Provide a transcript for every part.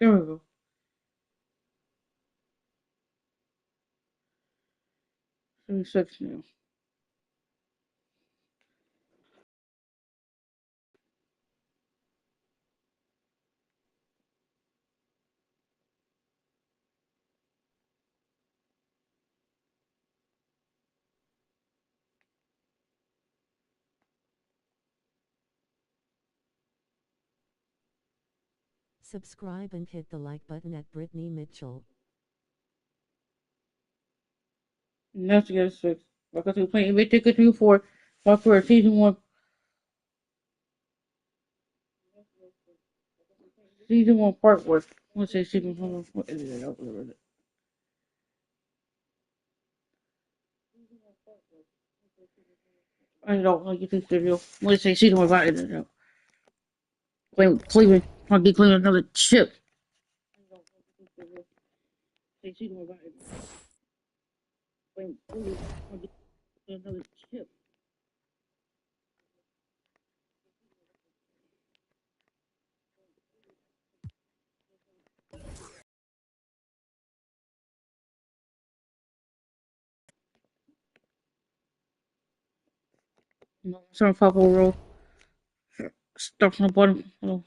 There we go. Six now. Subscribe and hit the like button at Brittany Mitchell. That's the other six. Like I said, playing NBA2k24 for season one. Season one part one. Let's say season one. What is it? Whatever it is. I don't know. I'll get this video. Let's say season one about it. Playing Cleveland. I'll get Cleveland another chip. Say season one about it. Playing Cleveland. I'll get another chip. Some purple roll. Stuff from the bottom. Some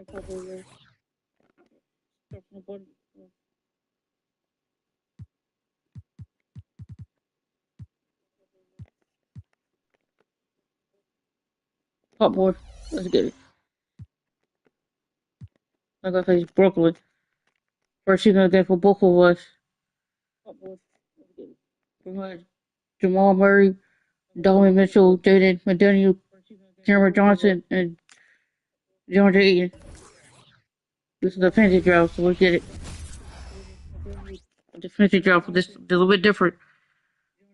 purple roll. Stuff from the bottom. Hot boy. Let's get it. Like I said, Brooklyn. First season again for both of us. Hot boy. Let's get it. Jamal Murray, Donovan Mitchell, Jaden McDaniel, Cameron Johnson, and DeAndre Ayton. This is the fantasy draft, so let's get it. The fantasy draft for this is a little bit different.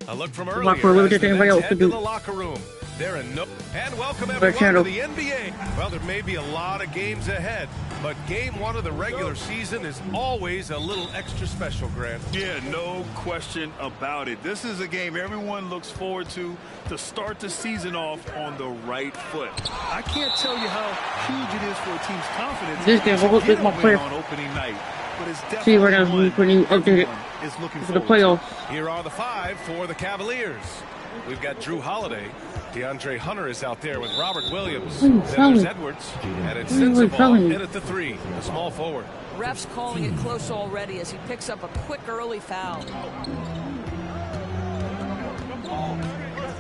A look from For a earlier little as bit the anybody Nets else head could to do. the locker room. They're in no... And welcome Our everyone channel. to the NBA. Well, there may be a lot of games ahead, but game one of the regular season is always a little extra special, Grant. Yeah, no question about it. This is a game everyone looks forward to start the season off on the right foot. I can't tell you how huge it is for a team's confidence. This game, we'll get my player. On opening night, but it's See right now definitely when you update it is looking for the forward to. playoffs. Here are the five for the Cavaliers. We've got Drew Holiday. DeAndre Hunter is out there with Robert Williams. Then there's Edwards. And it's Sensabaugh in at the three, the small forward. Ref's calling it close already as he picks up a quick early foul.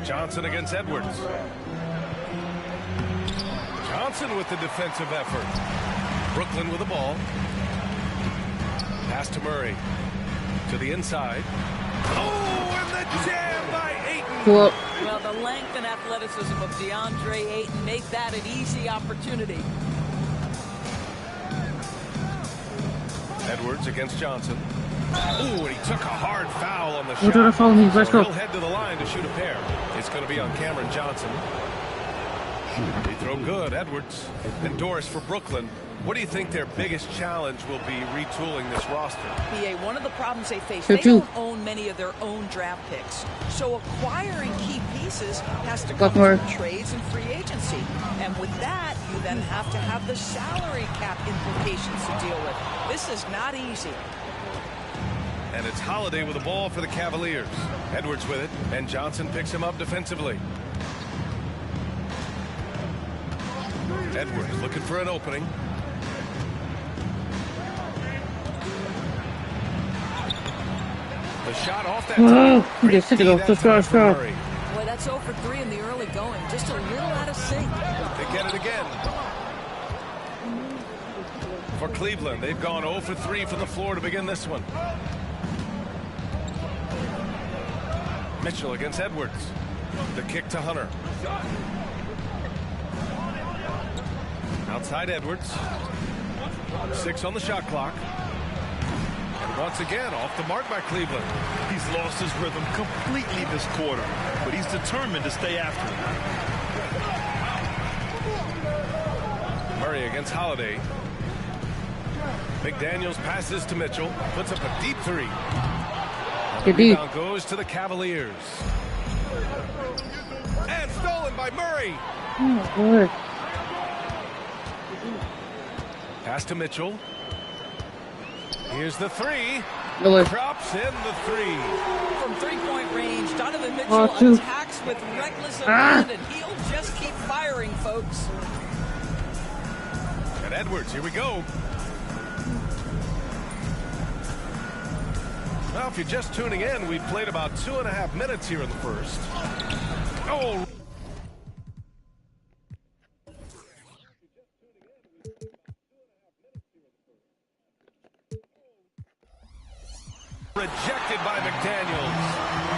Johnson against Edwards. Johnson with the defensive effort. Brooklyn with the ball. Pass to Murray. To the inside. Oh, and the jam by Ayton. Well, The length and athleticism of DeAndre Ayton make that an easy opportunity. Edwards against Johnson. Ooh, and he took a hard foul on the we're doing a shot. foul me. Let's So go. he'll head to the line to shoot a pair. It's going to be on Cameron Johnson. They throw good, Edwards. And Doris for Brooklyn. What do you think their biggest challenge will be retooling this roster? PA, one of the problems they face, Here they too. don't own many of their own draft picks. So acquiring key pieces has to Got come more. from trades and free agency. And with that, you then have to have the salary cap implications to deal with. This is not easy. And it's Holiday with the ball for the Cavaliers. Edwards with it, and Johnson picks him up defensively. Edwards looking for an opening. The shot off that time. Oh, just hit it off. Just go, Boy, that's 0 for 3 in the early going. Just a little out of sync. They get it again. For Cleveland, they've gone 0 for 3 from the floor to begin this one. Mitchell against Edwards. The kick to Hunter. Outside Edwards. 6 on the shot clock. And once again, off the mark by Cleveland. He's lost his rhythm completely this quarter, but he's determined to stay after it. Murray against Holiday. McDaniels passes to Mitchell. Puts up a deep three. The rebound goes to the Cavaliers. And stolen by Murray. Oh, good. Pass to Mitchell. Here's the three. Really? Drops in the three. From three-point range, Donovan Mitchell attacks with reckless abandon. He'll just keep firing, folks. And Edwards, here we go. Well, if you're just tuning in, we've played about 2.5 minutes here in the first. Oh! Rejected by McDaniels.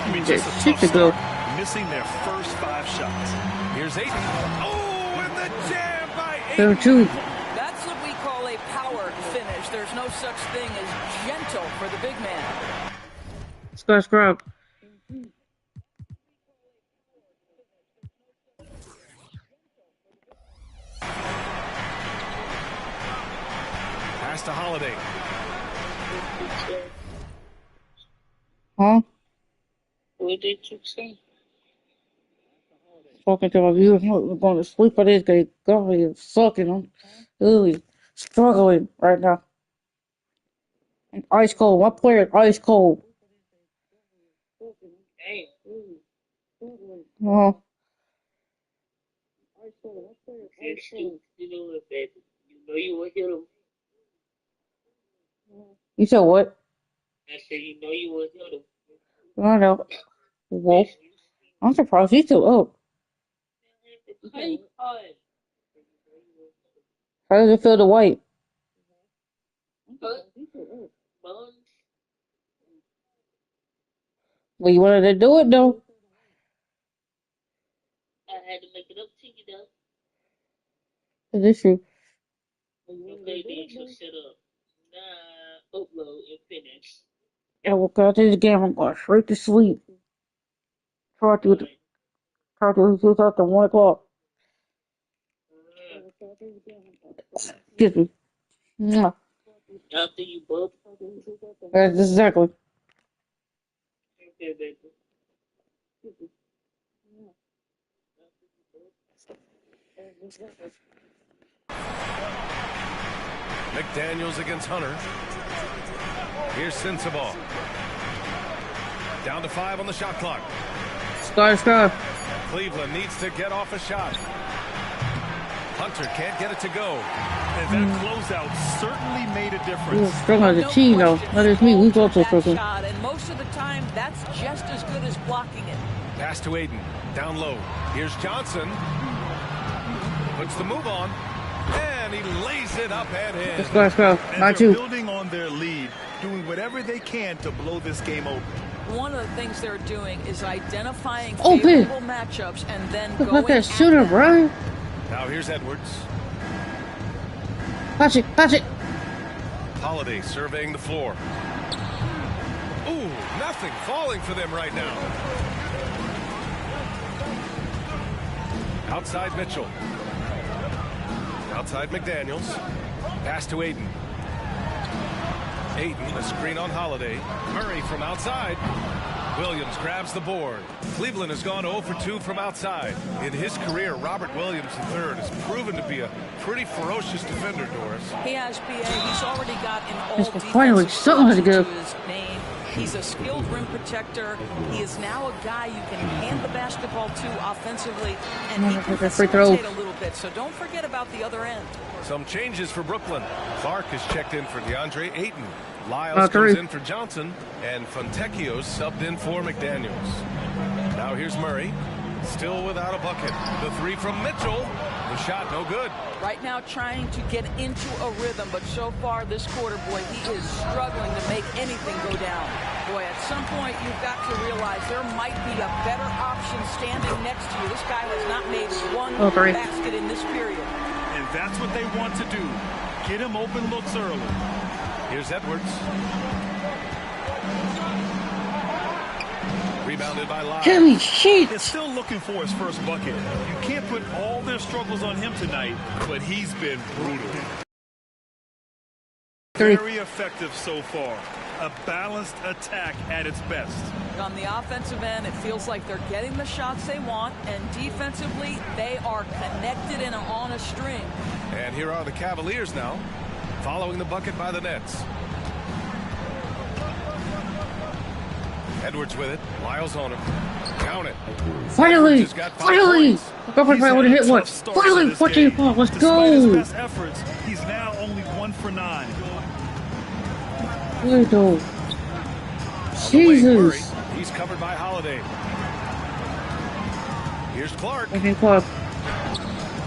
I mean, just a tough start, missing their first 5 shots. Here's Aiton. Oh, and the jam by There Aiton. too. That's what we call a power finish. There's no such thing as gentle for the big man. Scrub. Pass to Holiday. Huh? What did you say? Talking to my viewers, I'm going to sleep for this guy. God, he's sucking. I'm really struggling right now. I'm ice cold. My player is ice cold. Oh. You said what? I said you know you would hit him. I know. Wolf. I'm surprised he's still up. How does it feel to white? Well, you wanted to do it though. I had to make it up to you though. Is this true? Okay, then so set up. Nah, upload and finish. I woke up to this game. I'm going straight to sleep. Try to do it after 1 o'clock. Excuse me. Mwah. After you both. That's exactly. Okay, baby. McDaniels against Hunter. Here's Sensabaugh. Down to 5 on the shot clock. Sky. Cleveland needs to get off a shot. Hunter can't get it to go. And that closeout certainly made a difference. We're struggling as a team, though. Not just me. We've also struggling. And most of the time, that's just as good as blocking it. Pass to Aiton. Down low. Here's Johnson. Puts the move on. And he lays it up and in. Let's go. And they're building on their lead, doing whatever they can to blow this game open. One of the things they're doing is identifying favorable matchups and then going at that shooter, bro. Now here's Edwards. Pass it. Holiday surveying the floor. Ooh, nothing falling for them right now. Outside Mitchell. Outside McDaniels. Pass to Aiton. Aiton, a screen on Holiday. Murray from outside. Williams grabs the board. Cleveland has gone 0 for 2 from outside. In his career, Robert Williams III has proven to be a pretty ferocious defender, Doris. He has, BA. He's already got an all-defensive to his name. He's a skilled rim protector. He is now a guy you can hand the basketball to offensively, and he can facilitate a little bit. So don't forget about the other end. Some changes for Brooklyn. Clark has checked in for DeAndre Ayton. Lyles comes in for Johnson, and Fontecchio subbed in for McDaniels. Now here's Murray, still without a bucket. The three from Mitchell. The shot no good. Right now trying to get into a rhythm, but so far this quarter, boy, he is struggling to make anything go down. Boy, at some point you've got to realize there might be a better option standing next to you. This guy has not made one basket in this period. And that's what they want to do. Get him open looks early. Here's Edwards. Rebounded by Lyles. Holy shit! He's still looking for his first bucket. You can't put all their struggles on him tonight, but he's been brutal. Very effective so far. A balanced attack at its best. On the offensive end, it feels like they're getting the shots they want, and defensively, they are connected and on a string. And here are the Cavaliers now, following the bucket by the Nets. Edwards with it. Lyles on him. Count it. Finally! Edwards has got 5 Finally! points. I thought I would have hit one. Finally! 14 points. Let's Despite his go! best efforts, he's now only 1 for 9. Good though. On the wing, Murray. Jesus. He's covered by Holiday. Here's Clark. 15 points.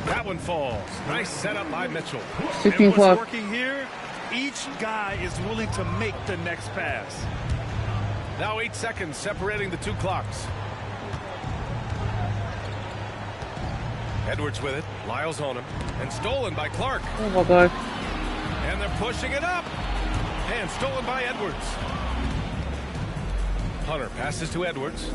That one falls. Nice setup by Mitchell. 16 And what's points. working here, each guy is willing to make the next pass. Now 8 seconds separating the 2 clocks. Edwards with it. Lyles on him. And stolen by Clark. Oh my God. And they're pushing it up. And stolen by Edwards. Hunter passes to Edwards.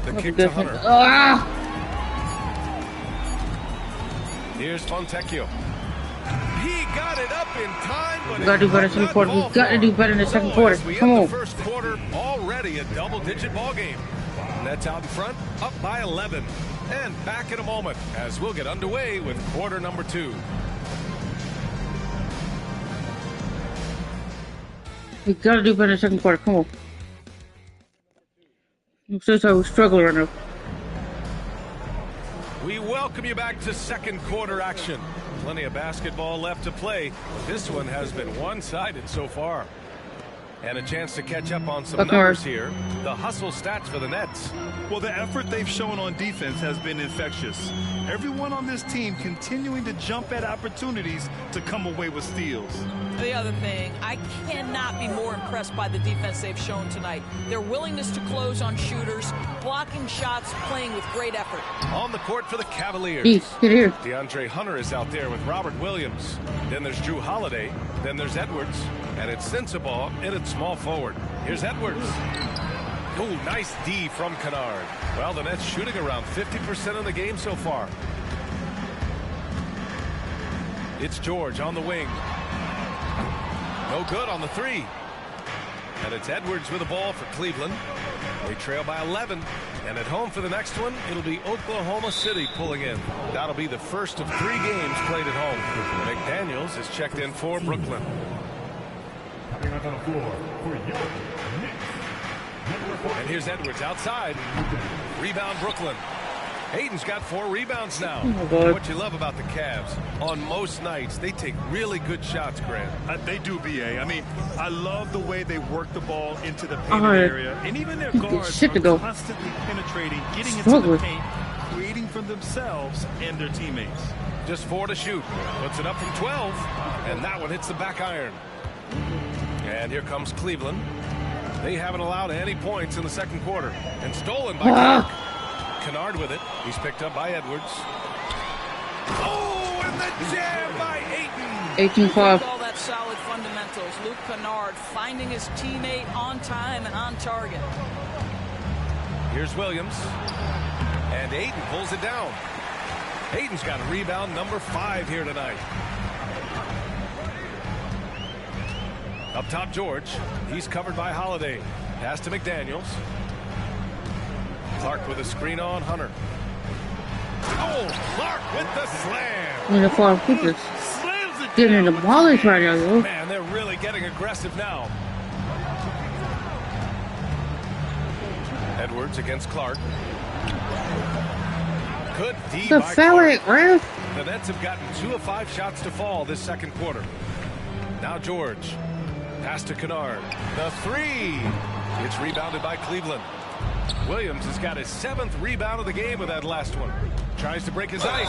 The kick to Hunter. Ah! Here's Fontecchio. He got it up in time, but We gotta do better in the second quarter. We gotta do better in the second quarter. Come The on. first quarter, already a double-digit ball game. Nets out in front, up by 11. And back in a moment as we'll get underway with quarter number 2. We gotta do better in the second quarter. Come on. I'm so sorry. We're struggling right now. We welcome you back to second quarter action. Plenty of basketball left to play. This one has been one-sided so far. And a chance to catch up on some numbers here. The hustle stats for the Nets. Well, the effort they've shown on defense has been infectious. Everyone on this team continuing to jump at opportunities to come away with steals. The other thing, I cannot be more impressed by the defense they've shown tonight. Their willingness to close on shooters, blocking shots, playing with great effort. On the court for the Cavaliers. Get here. DeAndre Hunter is out there with Robert Williams. Then there's Drew Holiday. Then there's Edwards. And it's Sensabaugh in at small forward. Here's Edwards. Oh, nice D from Kennard. Well, the Nets shooting around 50% of the game so far. It's George on the wing. No good on the 3. And it's Edwards with the ball for Cleveland. They trail by 11. And at home for the next one, it'll be Oklahoma City pulling in. That'll be the first of 3 games played at home. McDaniels is checked in for Brooklyn. And here's Edwards outside. Rebound Brooklyn. Hayden's got 4 rebounds now. God. What you love about the Cavs, on most nights, they take really good shots, Grant. They do, BA. I mean, I love the way they work the ball into the painted area. And even their guards are constantly penetrating, getting into the paint, creating for themselves and their teammates. Just 4 to shoot. Puts it up from 12. And that one hits the back iron. And here comes Cleveland. They haven't allowed any points in the second quarter. And stolen by Clark. Kennard with it. He's picked up by Edwards. Oh, and the jam by Ayton. 18-5. All that solid fundamentals. Luke Kennard finding his teammate on time and on target. Here's Williams. And Ayton pulls it down. Ayton's got rebound number 5 here tonight. Up top, George. He's covered by Holiday. Pass to McDaniels. Clark with a screen on Hunter. Oh, Clark with the slam. In the far people getting the ball right now, yo. Man, they're really getting aggressive now. Edwards against Clark. Good D The by foul Clark. it, ref. The Nets have gotten 2 of 5 shots to fall this second quarter. Now George. Pass to Kennard. The 3. It's rebounded by Cleveland. Williams has got his 7th rebound of the game with that last one. Tries to break his ice.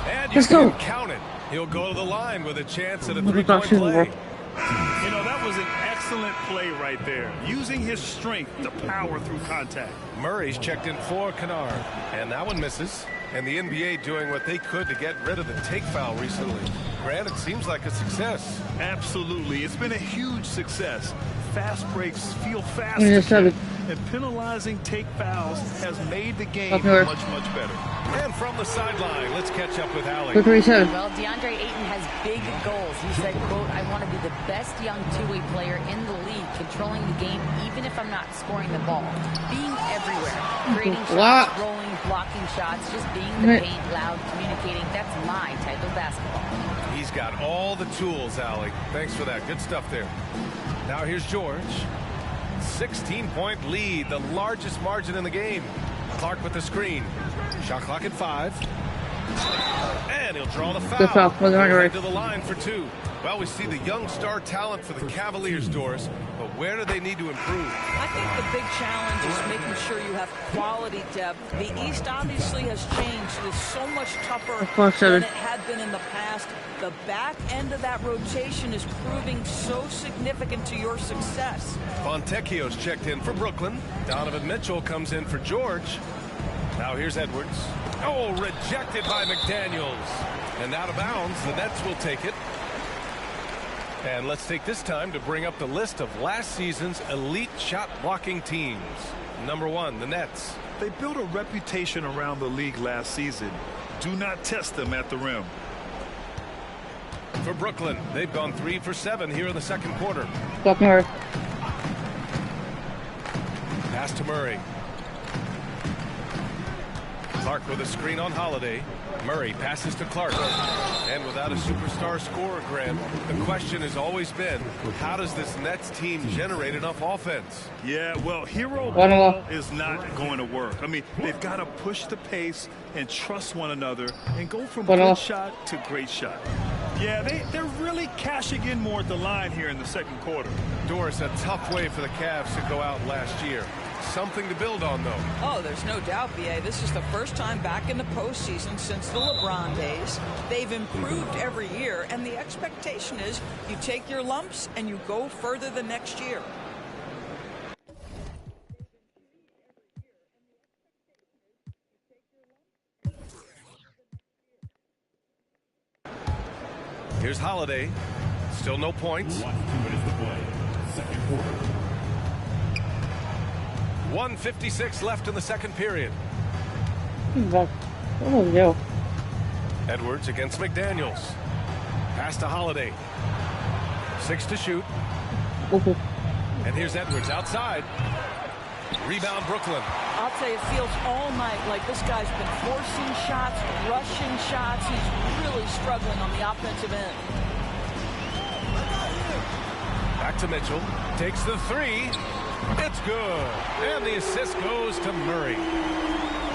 And you can count it. He'll go to the line with a chance at a 3-point play. You know, that was an excellent play right there. Using his strength to power through contact. Murray's checked in for Kennard. And that one misses. And the NBA doing what they could to get rid of the take foul recently. Grant, it seems like a success. Absolutely. It's been a huge success. Fast breaks feel fast. And penalizing take fouls has made the game much, much better. And from the sideline. Let's catch up with Allie. Good reset. Well, DeAndre Ayton has big goals. He said, quote, I want to be the best young two-way player in the league, controlling the game even if I'm not scoring the ball. Being everywhere, creating shots, rolling, blocking shots, just being the paint, loud, communicating. That's my type of basketball. He's got all the tools, Allie. Thanks for that. Good stuff there. Now here's George. 16-point lead, the largest margin in the game. Clark with the screen. Shot clock at 5. And he'll draw the foul. Good foul. Head to the line for 2. Well, we see the young star talent for the Cavaliers, Doris, but where do they need to improve? I think the big challenge is making sure you have quality depth. The East obviously has changed. It's so much tougher than it had been in the past. The back end of that rotation is proving so significant to your success. Fontecchio's checked in for Brooklyn. Donovan Mitchell comes in for George. Now here's Edwards. Oh, rejected by McDaniels. And out of bounds, the Nets will take it. And let's take this time to bring up the list of last season's elite shot blocking teams. Number 1, the Nets. They built a reputation around the league last season. Do not test them at the rim. For Brooklyn, they've gone 3 for 7 here in the second quarter. Pass to Murray. Clark with a screen on Holiday. Murray passes to Clark. And without a superstar scorer, Graham, the question has always been, how does this Nets team generate enough offense? Yeah, well, hero ball is not going to work. I mean, they've got to push the pace and trust one another and go from good shot to great shot. Yeah, they're really cashing in more at the line here in the second quarter. Doris, a tough way for the Cavs to go out last year. Something to build on, though. Oh, there's no doubt, B.A. This is the first time back in the postseason since the LeBron days. They've improved every year, and the expectation is you take your lumps and you go further the next year. Here's Holiday. Still no points. 1:56 left in the second period. Oh, yeah. Edwards against McDaniels. Pass to Holiday. 6 to shoot. And here's Edwards outside. Rebound Brooklyn. I'll tell you, it feels all night like this guy's been forcing shots, rushing shots. He's really struggling on the offensive end. Back to Mitchell. Takes the 3. It's good. And the assist goes to Murray.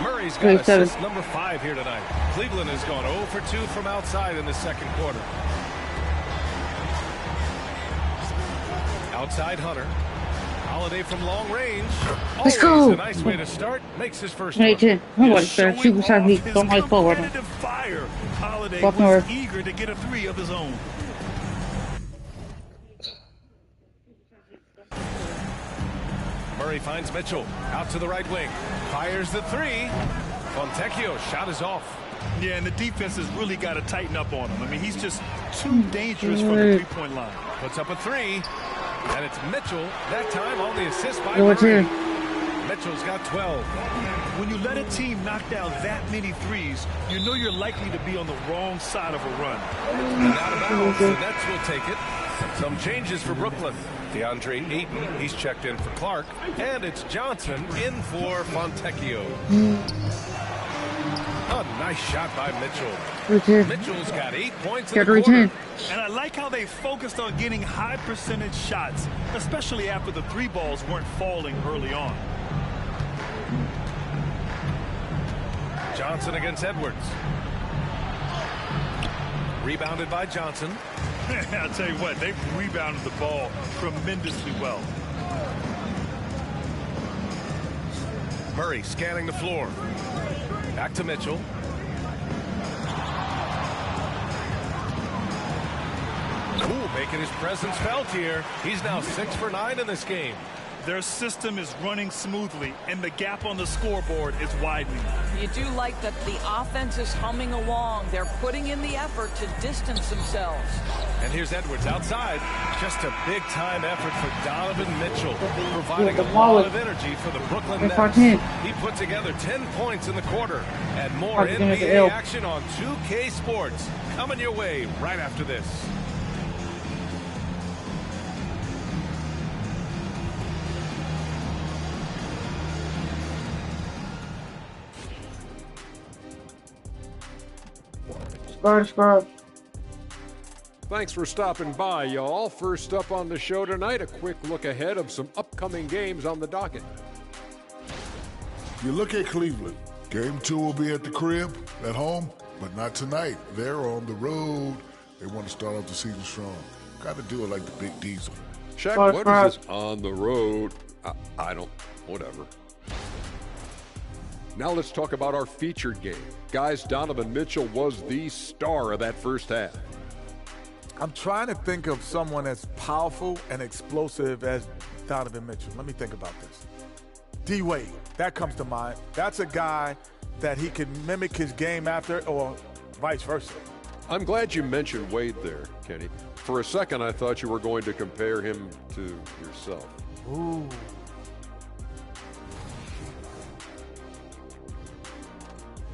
Murray's got assist number 5 here tonight. Cleveland has gone 0 for 2 from outside in the second quarter. Outside Hunter. Holiday from long range. Let's go. A nice way to start. Makes his first one. Fire. Holiday was eager to get a 3 of his own. Murray finds Mitchell out to the right wing. Fires the 3. Fontecchio's shot is off. Yeah, and the defense has really got to tighten up on him. I mean, he's just too dangerous from the three-point line. Puts up a 3. And it's Mitchell, that time on the assist by Murray. Mitchell's got 12. When you let a team knock down that many threes, you know you're likely to be on the wrong side of a run. And out of bounds, the Nets will take it. Some changes for Brooklyn. DeAndre Ayton, he's checked in for Clark. And it's Johnson in for Fontecchio. A nice shot by Mitchell. Mitchell's got 8 points in the quarter. And I like how they focused on getting high percentage shots, especially after the 3 balls weren't falling early on. Johnson against Edwards. Rebounded by Johnson. I'll tell you what, they've rebounded the ball tremendously well. Murray scanning the floor. Back to Mitchell. Ooh, making his presence felt here. He's now 6 for 9 in this game. Their system is running smoothly, and the gap on the scoreboard is widening. You do like that the offense is humming along. They're putting in the effort to distance themselves. And here's Edwards outside. Just a big-time effort for Donovan Mitchell, providing a lot of energy for the Brooklyn Nets. He put together 10 points in the quarter. And more NBA action on 2K Sports coming your way right after this. Subscribe. Thanks for stopping by, y'all. First up on the show tonight, a quick look ahead of some upcoming games on the docket. You look at Cleveland. Game 2 will be at the crib, at home, but not tonight. They're on the road. They want to start off the season strong. Got to do it like the Big Diesel. Check, what is this on the road? I don't, whatever. Now let's talk about our featured game. Guys, Donovan Mitchell was the star of that first half. I'm trying to think of someone as powerful and explosive as Donovan Mitchell. Let me think about this. D-Wade, that comes to mind. That's a guy that he can mimic his game after, or vice versa. I'm glad you mentioned Wade there, Kenny. For a second, I thought you were going to compare him to yourself. Ooh.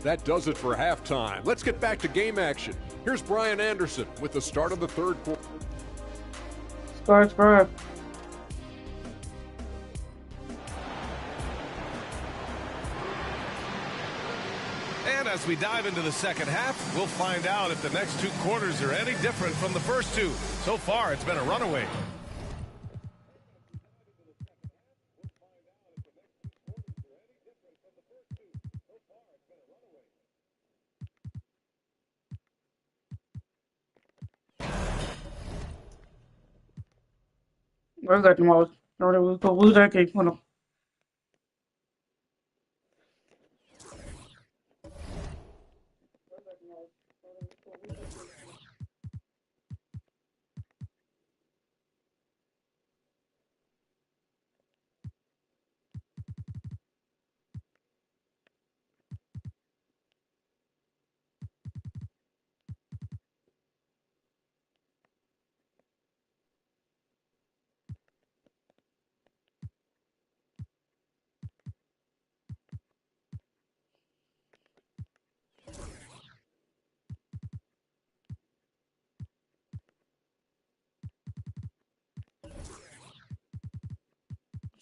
That does it for halftime. Let's get back to game action. Here's Brian Anderson with the start of the third quarter. Subscribe. And as we dive into the second half, we'll find out if the next 2 quarters are any different from the first 2. So far, it's been a runaway. Where's that tomorrow? We'll lose that game for them.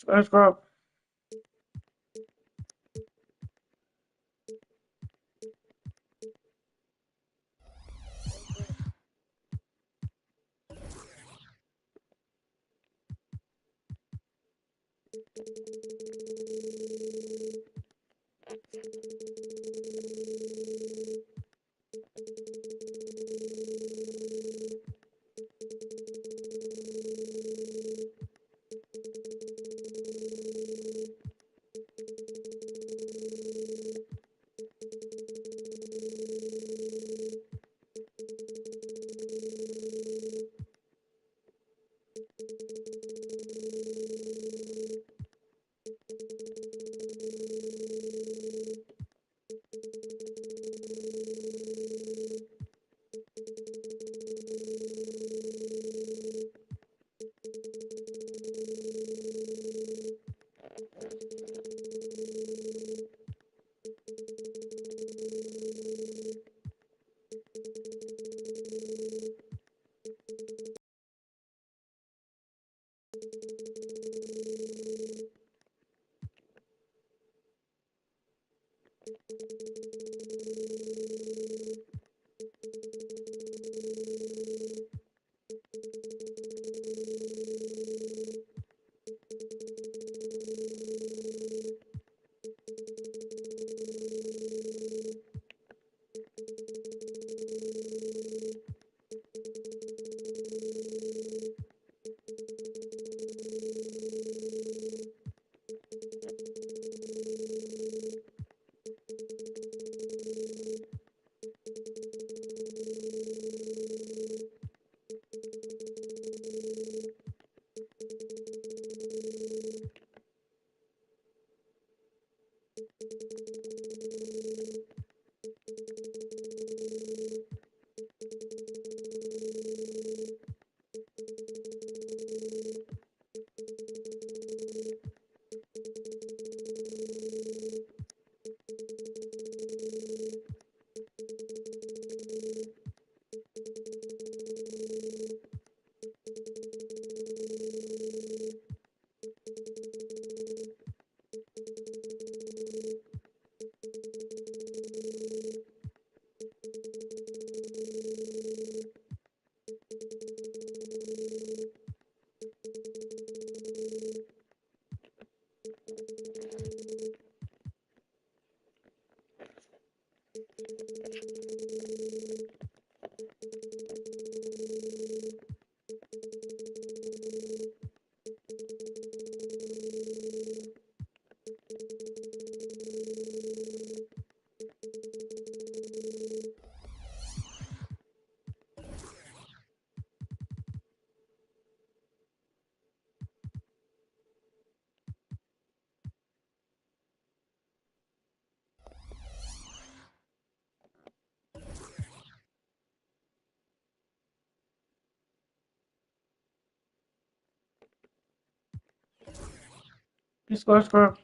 Subscribe. Score.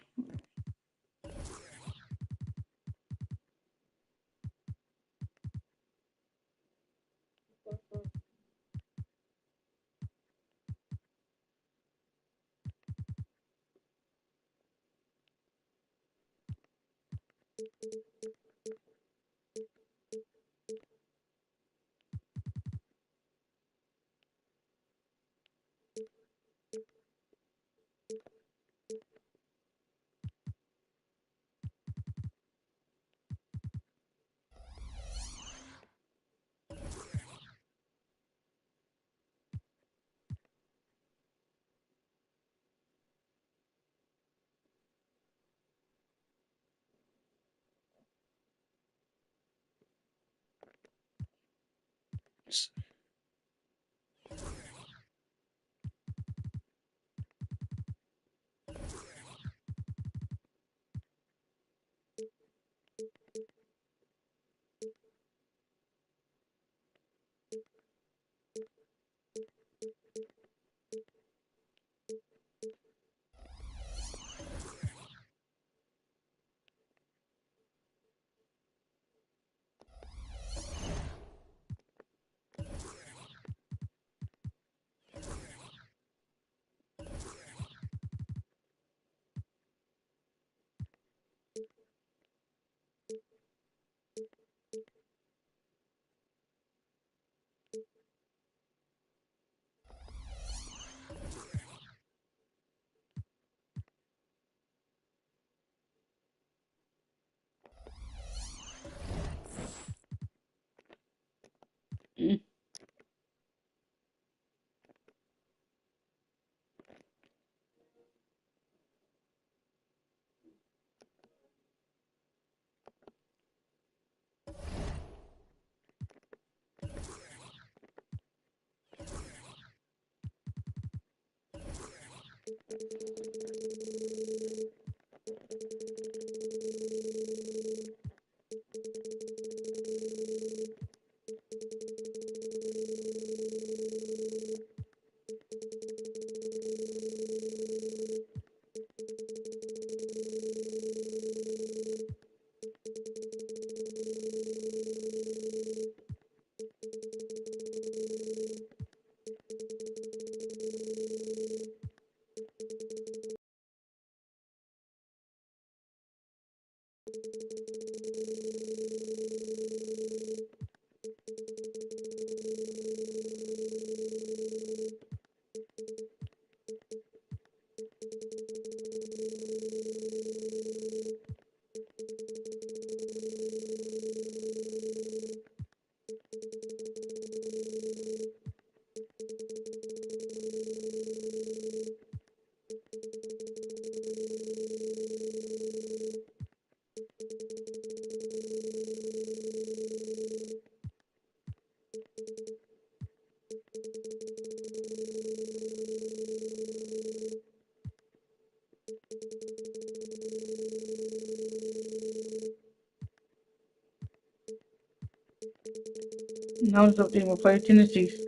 Now it's up to him to play tendencies.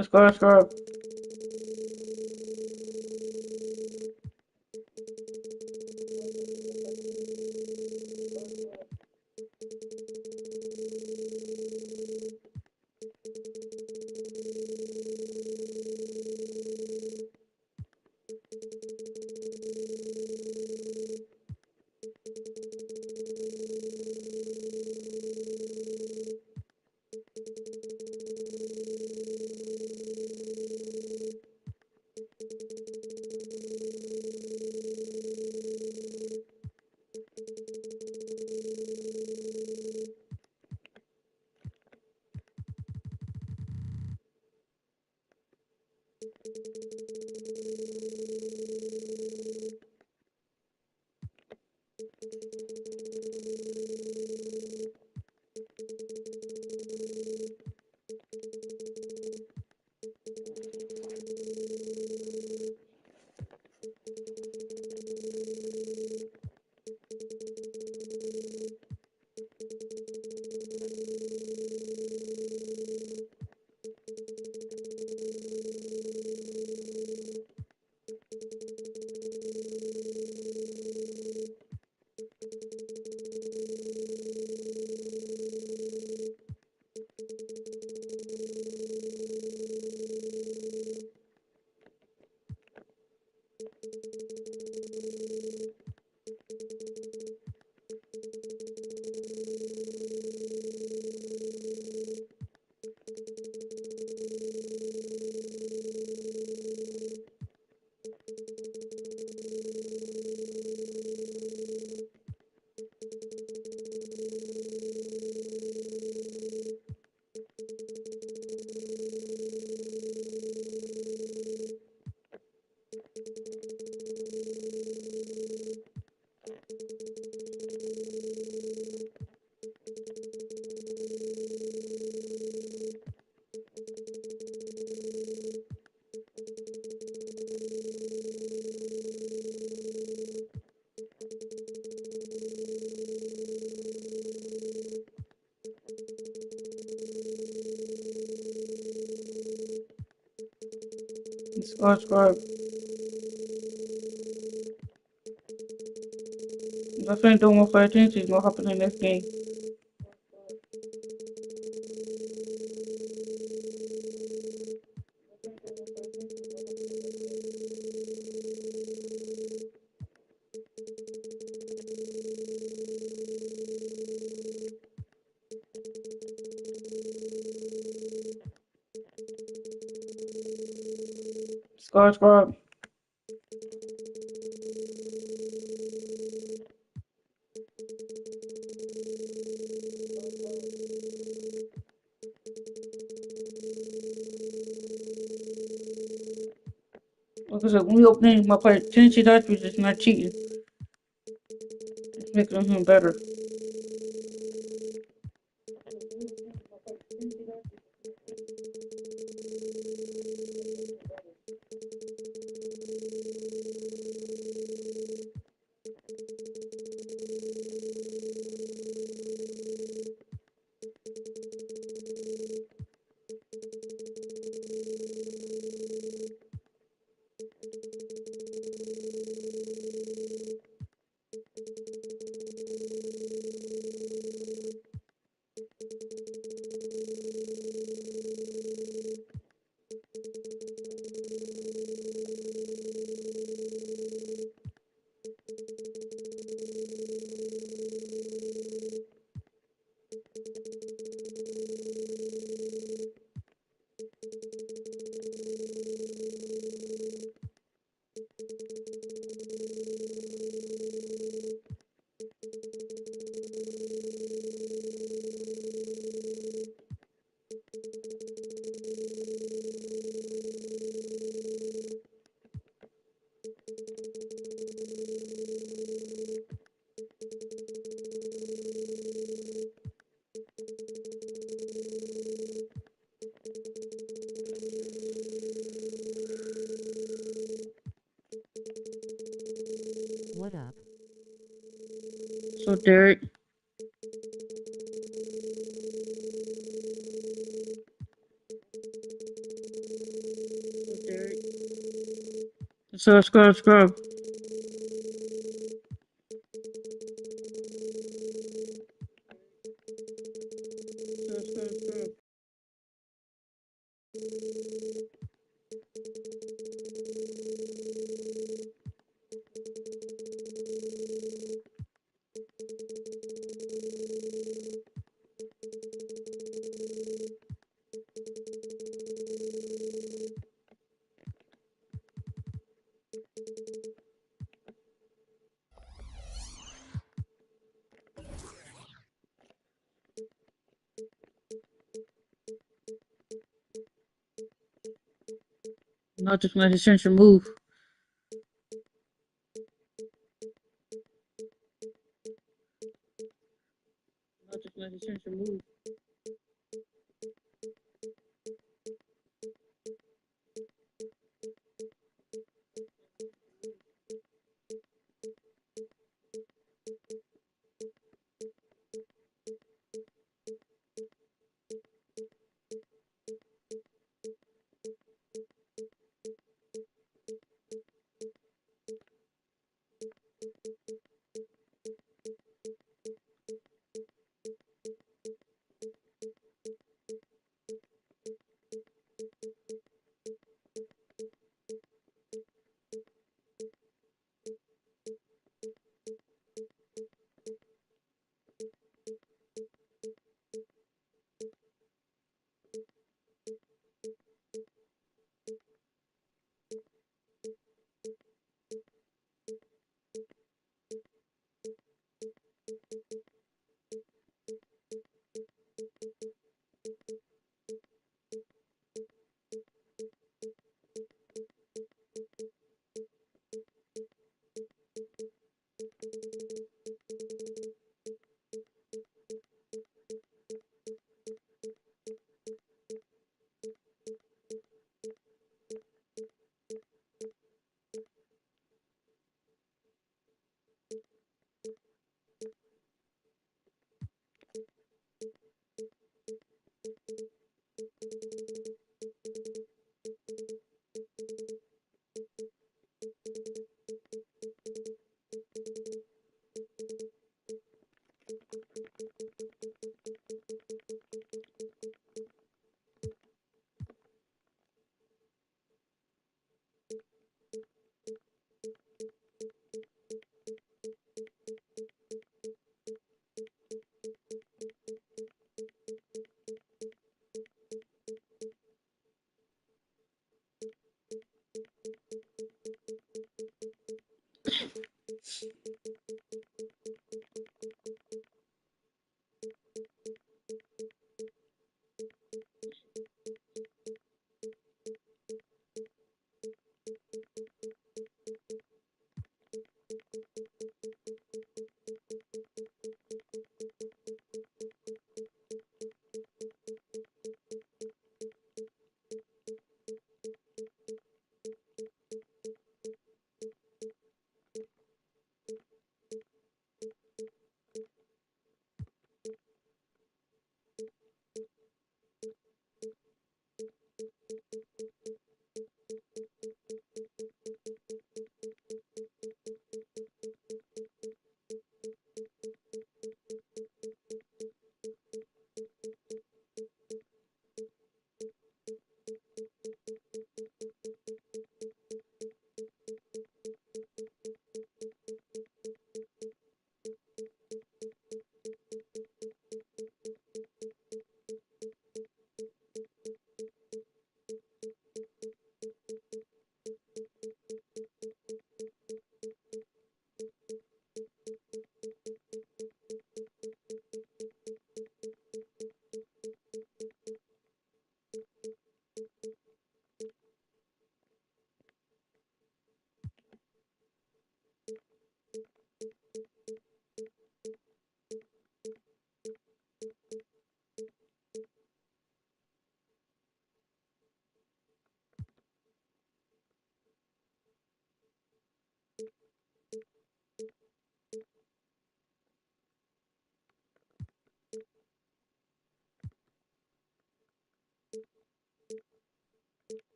Score. Subscribe. If I ain't doing more fight chances, gonna hop in the next game. Subscribe. Like I said, when we open my fight Tennessee Titans, it's not cheating. It's making him better. What up? So Derek. Subscribe. Not just let his sensor move. Not just let his sensor move.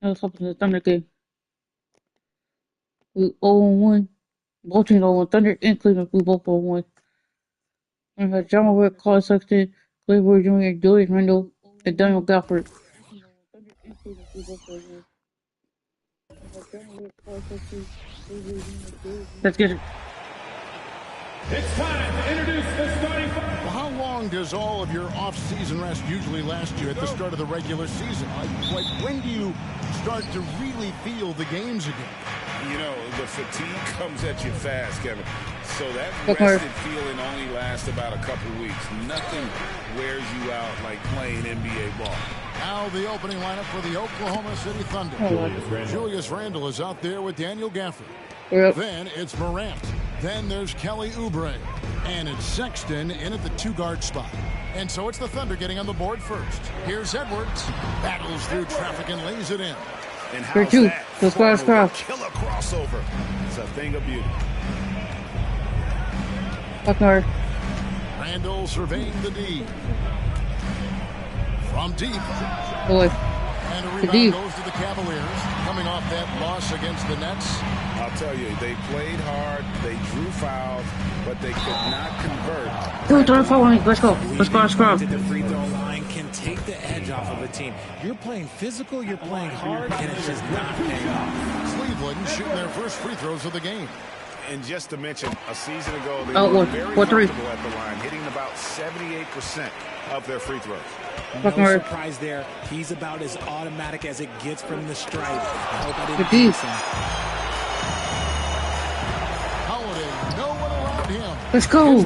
That was happening in the Thunder game. We 0-1. Both teams 0-1. Thunder and Cleveland, we both 0-1. We had John Wick, Carl Sexton, Claymore Jr., Julius Randle, and Daniel Gafford. Let's get it. It's time to introduce the starting five. Well, how long does all of your off-season rest usually last you at the start of the regular season? Like when do you start to really feel the games again? You know, the fatigue comes at you fast, Kevin. So that rested feeling only lasts about a couple weeks. Nothing wears you out like playing NBA ball. Now the opening lineup for the Oklahoma City Thunder. Julius Randle is out there with Daniel Gafford. Then it's Morant. Then there's Kelly Oubre. And it's Sexton in at the two-guard spot. And so it's the Thunder getting on the board first. Here's Edwards. Battles through traffic and lays it in. And how's that? Killer crossover. It's a thing of beauty. Buckner. Randle surveying the D. From deep. Boy. And a rebound goes to the Cavaliers. Coming off that loss against the Nets. I'll tell you, they played hard, they drew fouls, but they could not convert. Dude, don't follow me. Let's go. Let's go. Let's go. The free throw line can take the edge off of a team. You're playing physical, you're playing hard, and it's just not paying off. Cleveland shooting their first free throws of the game. And just to mention, a season ago, they were very comfortable at the line, hitting about 78% of their free throws. No surprise there. He's about as automatic as it gets from the stripe. I hope I didn't jinx him. Holiday, no one around him. Let's go.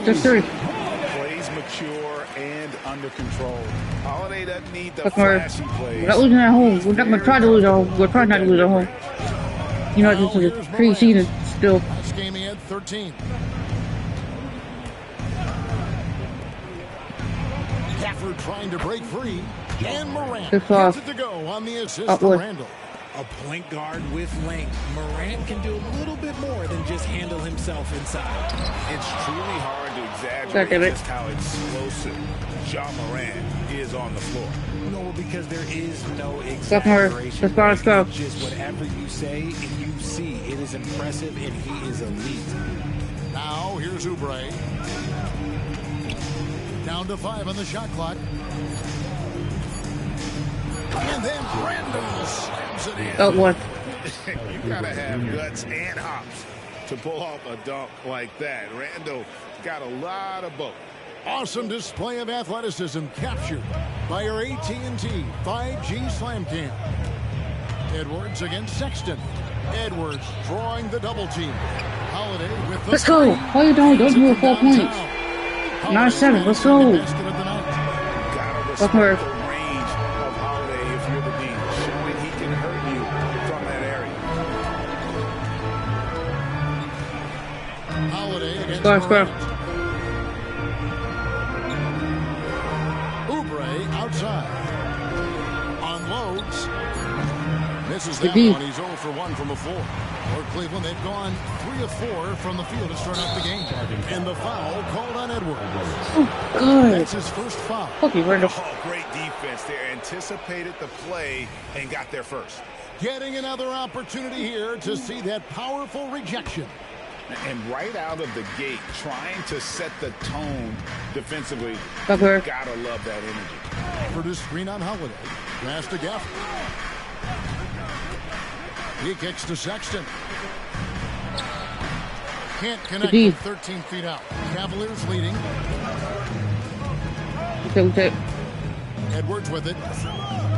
Just three. Plays mature and under control. Holiday doesn't need the flashy plays. We're not losing at home. We're not going to try to lose at home. We're trying not to lose at home. You know, this is a preseason still. Last game he had 13. Gafford trying to break free. And Morant gets it to go on the assist for Randle. A point guard with length. Morant can do a little bit more than just handle himself inside. It's truly hard to exaggerate just how explosive John Morant is on the floor. No, because there is no exaggeration. Let's go. Just whatever you say and you see, it is impressive and he is elite. Now here's Oubre. Down to 5 on the shot clock. And then Randle slams it in. Oh, what? You gotta have guts and hops to pull off a dunk like that. Randle got a lot of both. Awesome display of athleticism captured by our AT&T 5G Slam Cam. Edwards against Sexton. Edwards drawing the double team. Holiday with the Let's go. Why are you doing? Don't do 4 points. 9-7. Let's go. Buckner. Score. Oubre outside. Unloads. Misses that one. He's 0 for 1 from a 4. For Cleveland, they've gone 3 of 4 from the field to start out the game. And the foul called on Edwards. Oh, good. That's his first foul. Okay, Randle. Oh, great defense there. Anticipated the play and got there first. Getting another opportunity here to see that powerful rejection. And right out of the gate, trying to set the tone defensively. Buckner. Gotta love that energy. For the screen on Holiday. Pass to Gafford. He kicks to Sexton. Can't connect from 13 feet out. Cavaliers leading. Okay. Edwards with it.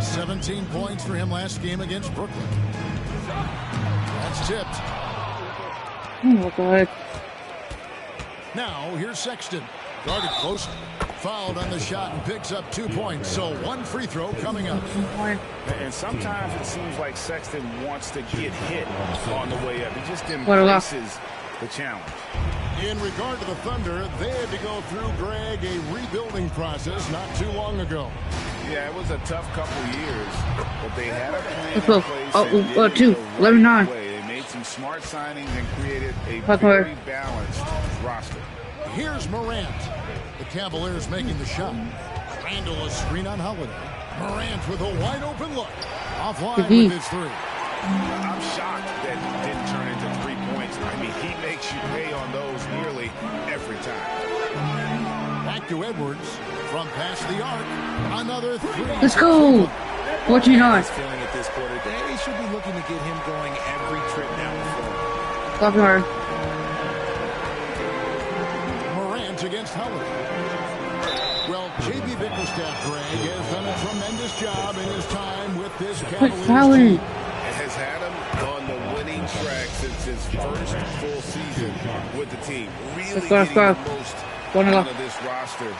17 points for him last game against Brooklyn. That's tipped. Oh my God. Now here's Sexton. Guarded close. Fouled on the shot and picks up 2 points. So 1 free throw coming up. And sometimes it seems like Sexton wants to get hit on the way up. He just embraces the challenge. In regard to the Thunder, they had to go through, Greg, a rebuilding process not too long ago. Yeah, it was a tough couple years, but they had a plan in place. 11-9. They made some smart signings and created a very balanced roster. Here's Morant. The Cavaliers making the shot. Randle a screen on Holiday. Morant with a wide open look. offline with his three. I'm shocked that it didn't turn into 3 points. I mean, he makes you pay on those nearly every time. Back to Edwards from past the arc. Another three. Let's go. 14-9. Feeling at this quarter, they should be looking to get him going every trip down the floor. Copy hard. Morant against Howard. Well, J.B. Bickerstaff, Greg, has done a tremendous job in his time with this Cavaliers team. Has had him on the winning track since his first full season with the team. Really getting the most out of this roster.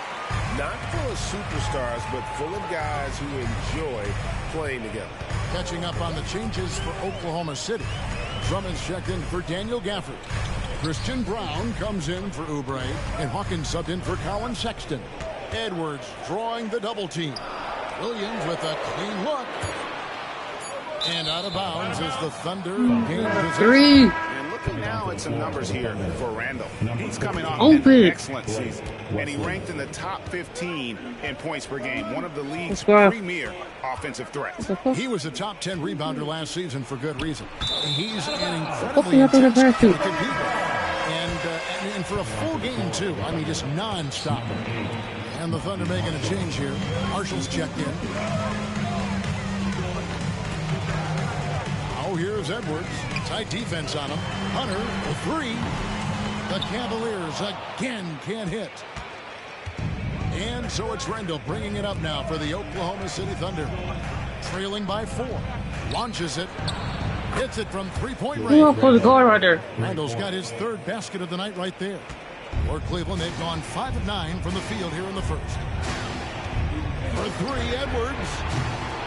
Not full of superstars, but full of guys who enjoy playing together. Catching up on the changes for Oklahoma City. Drummond's checked in for Daniel Gafford. Christian Brown comes in for Oubre, and Hawkins subbed in for Colin Sexton. Edwards drawing the double team. Williams with a clean look. And out of bounds as the Thunder gain possession. And looking now at some numbers here for Randall. He's coming off an excellent season. And he ranked in the top 15 in points per game. One of the league's premier offensive threats. He was a top 10 rebounder last season for good reason. He's an incredibly intense guy to compete with. And for a full game, too. I mean, just non-stop. And the Thunder making a change here. Marshall's checked in. Oh, here's Edwards. Tight defense on him. Hunter, the three. The Cavaliers again can't hit. And so it's Randall bringing it up now for the Oklahoma City Thunder. Trailing by 4. Launches it. Hits it from three-point range. For the guard right there. Randall's got his third basket of the night right there. For Cleveland, they've gone 5 of 9 from the field here in the first. For 3, Edwards.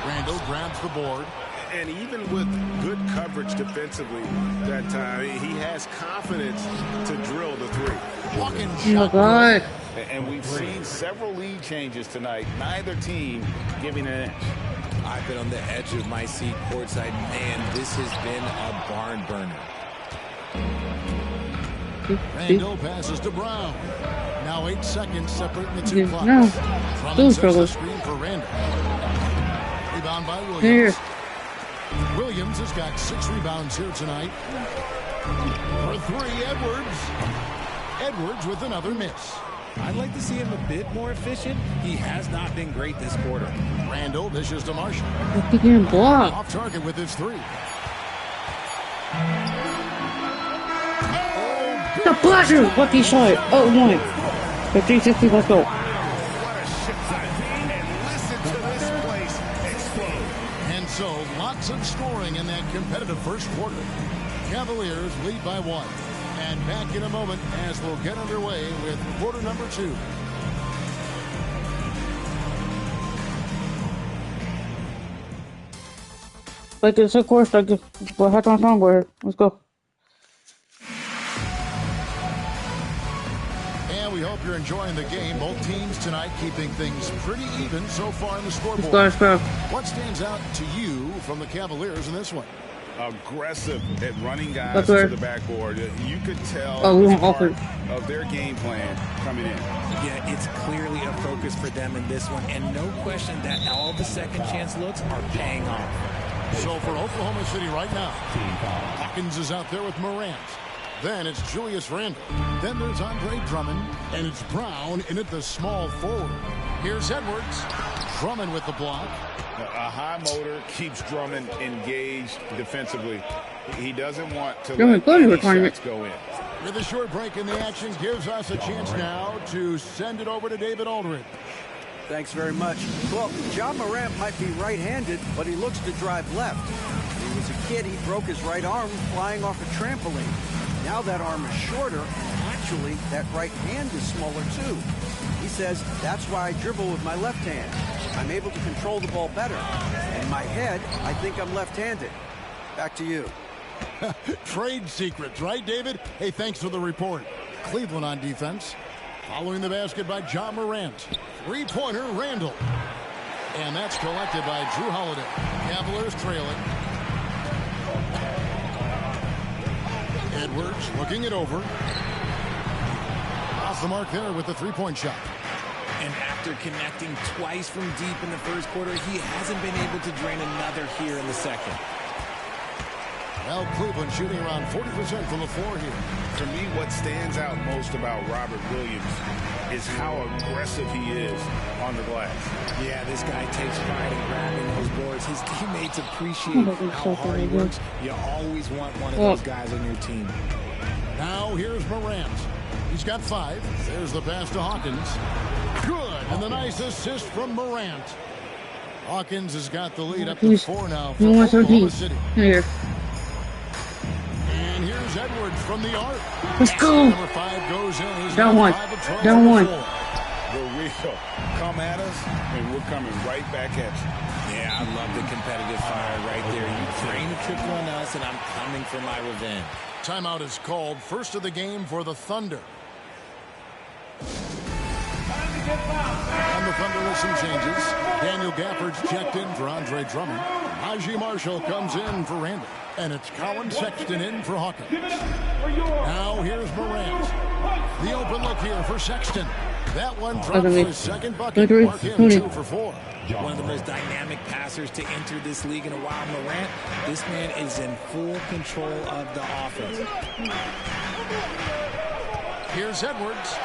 Randall grabs the board. And even with good coverage defensively that time, he has confidence to drill the three. Walking shot. Oh, and we've seen several lead changes tonight. Neither team giving an edge. I've been on the edge of my seat courtside. Man, this has been a barn burner. Randall passes to Brown. Now 8 seconds separating the two clocks. No. Drummond sets the screen for Randall. Rebound by Williams. Here. Williams has got 6 rebounds here tonight. For 3, Edwards. Edwards with another miss. I'd like to see him a bit more efficient. He has not been great this quarter. Randall dishes to Marshall. He can block. Off target with his 3. The buzzer! What he shot? Oh, 1. 15-60, let's go. And so, lots of scoring in that competitive first quarter. Cavaliers lead by 1. And back in a moment as we'll get underway with quarter number 2. Like this, of course, like this. We'll have on somewhere. Let's go. And we hope you're enjoying the game. Both teams tonight keeping things pretty even so far in the scoreboard. Let's go. What stands out to you from the Cavaliers in this one? Aggressive at running guys to the backboard. You could tell part of their game plan coming in. Yeah, it's clearly a focus for them in this one, and no question that all the second chance looks are paying off. So for Oklahoma City right now, Hawkins is out there with Morant. Then it's Julius Randle. Then there's Andre Drummond, and it's Brown in at the small forward. Here's Edwards. Drummond with the block. A high motor keeps Drummond engaged defensively. He doesn't want to let any shots go in. With a short break in the action gives us a chance now to send it over to David Aldridge. Thanks very much. Well, John Morant might be right-handed, but he looks to drive left. When he was a kid, he broke his right arm flying off a trampoline. Now that arm is shorter, and actually, that right hand is smaller too. He says, that's why I dribble with my left hand. I'm able to control the ball better. In my head, I think I'm left-handed. Back to you. Trade secrets, right, David? Hey, thanks for the report. Cleveland on defense. Following the basket by John Morant. Three-pointer, Randall. And that's collected by Drew Holiday. Cavaliers trailing. Edwards looking it over. Off the mark there with the three-point shot. And after connecting twice from deep in the first quarter, he hasn't been able to drain another here in the second. Well, Cleveland shooting around 40% from the floor here. For me, what stands out most about Robert Williams is how aggressive he is on the glass. Yeah, this guy takes pride in grabbing those boards. His teammates appreciate how hard he works. You always want one of those guys on your team. Now here's Morant. He's got 5. There's the pass to Hawkins. Good, and the nice assist from Morant. Hawkins has got the lead up to 4 now for Oklahoma City. Here. And here's Edwards from the arc. Let's go. Number 5 goes in. He's Down one. Down one. For real. Come at us, and we're coming right back at you. Yeah, I love the competitive fire right there. You drain a triple on us, and I'm coming for my revenge. Timeout is called. First of the game for the Thunder. And the Thunder with some changes. Daniel Gafford's checked in for Andre Drummond. Najee Marshall comes in for Randall. And it's Colin Sexton in for Hawkins. Now here's Morant. The open look here for Sexton. That one drops for his second bucket. Mark him 2 for 4. One of the most dynamic passers to enter this league in a while, Morant. This man is in full control of the offense. Here's Edwards.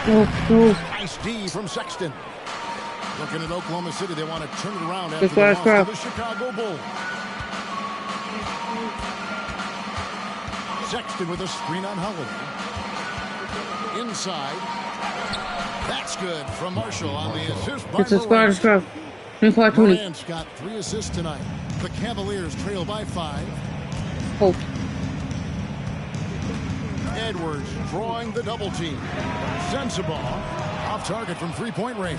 Nice D from Sexton. Looking at Oklahoma City, they want to turn it around after the loss to the Chicago Bulls. Sexton with a screen on Holiday. Inside. That's good from Marshall on the assist by Morant. Morant's got 3 assists tonight. The Cavaliers trail by 5. Edwards drawing the double team. Sends the ball off target from 3-point range.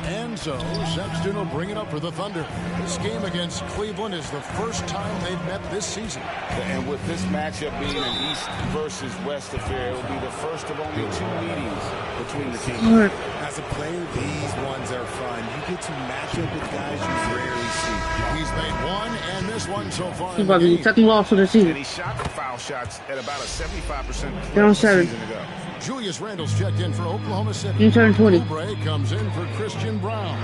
And so Sexton will bring it up for the Thunder. This game against Cleveland is the first time they've met this season. And with this matchup being an East versus West affair, it will be the first of only 2 meetings between the teams. As a player, these ones are fun. You get to match up with guys you rarely see. He's made 1 and missed 1 so far. He's about to be second loss of the season. And he shot the foul shots at about a 75% down 7. Julius Randle's checked in for Oklahoma City. He turned 20. Oubre comes in for Christian Brown.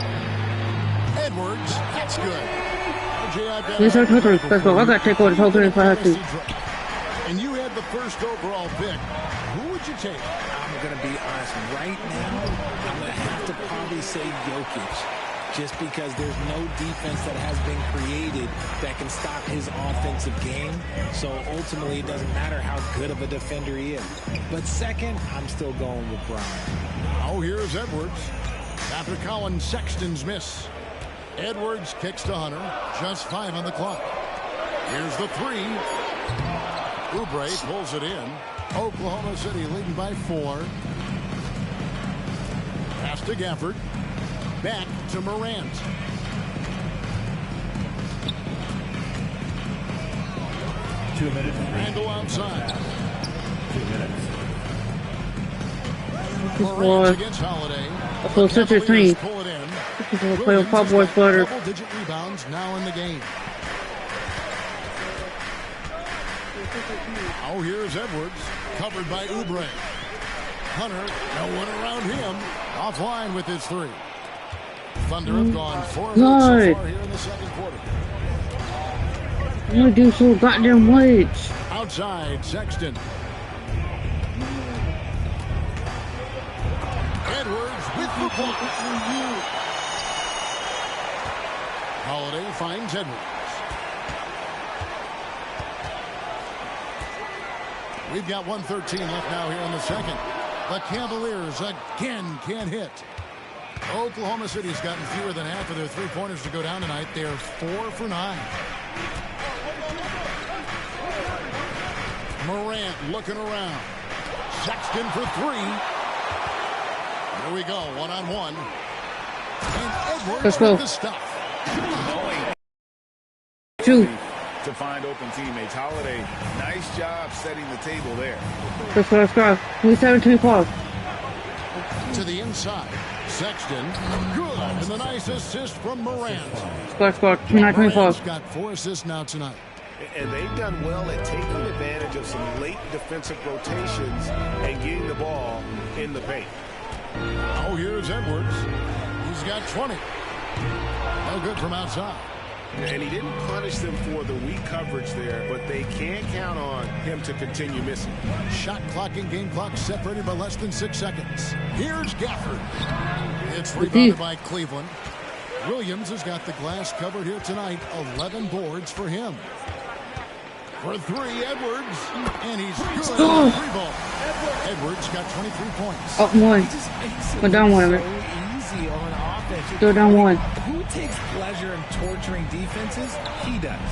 Edwards, that's good. He's turned 23. Let's go. I got to take over this whole thing if I have to. And you had the first overall pick. Who would you take? I'm going to be honest. Right now, I'm going to have to probably say Jokic. Just because there's no defense that has been created that can stop his offensive game. So ultimately, it doesn't matter how good of a defender he is. But second, I'm still going with Brown. Oh, here's Edwards. After Colin Sexton's miss. Edwards kicks to Hunter. Just 5 on the clock. Here's the 3. Oubre pulls it in. Oklahoma City leading by 4. Pass to Gafford. Back to Morant. Randall outside. 2 minutes. Morant against Holiday. So such a team. People play with Pop Boy Flutter. Double-digit rebounds now in the game. Oh, here's Edwards. Covered by Oubre. Hunter, no one around him. Offline with his 3. Thunder have gone 4 minutes so far here in the second quarter. I'm gonna do so goddamn much. Outside, Sexton. Edwards with the ball. Holiday finds Edwards. We've got 1:13 left now here in the second. The Cavaliers again can't hit. Oklahoma City's gotten fewer than half of their 3-pointers to go down tonight. They're 4 for 9. Morant looking around. Sexton for 3. Here we go, 1-on-1. And Edwards with the stuff. 2. To find open teammates. Holiday, nice job setting the table there. Let's go. We 17-12. To the inside. Sexton, good, and the nice assist from Morant. Score, 29-24. Got 4 assists now tonight. And they've done well at taking advantage of some late defensive rotations and getting the ball in the paint. Oh, here's Edwards. He's got 20. No good from outside. And he didn't punish them for the weak coverage there, but they can't count on him to continue missing. Shot clock and game clock separated by less than 6 seconds. Here's Gafford. It's rebounded by Cleveland. Williams has got the glass covered here tonight. 11 boards for him. For 3, Edwards. And he's good. Oh. Edwards got 23 points. Up one. Go down one of it. Easy on offense. Go down one. Who takes pleasure in torturing defenses? He does.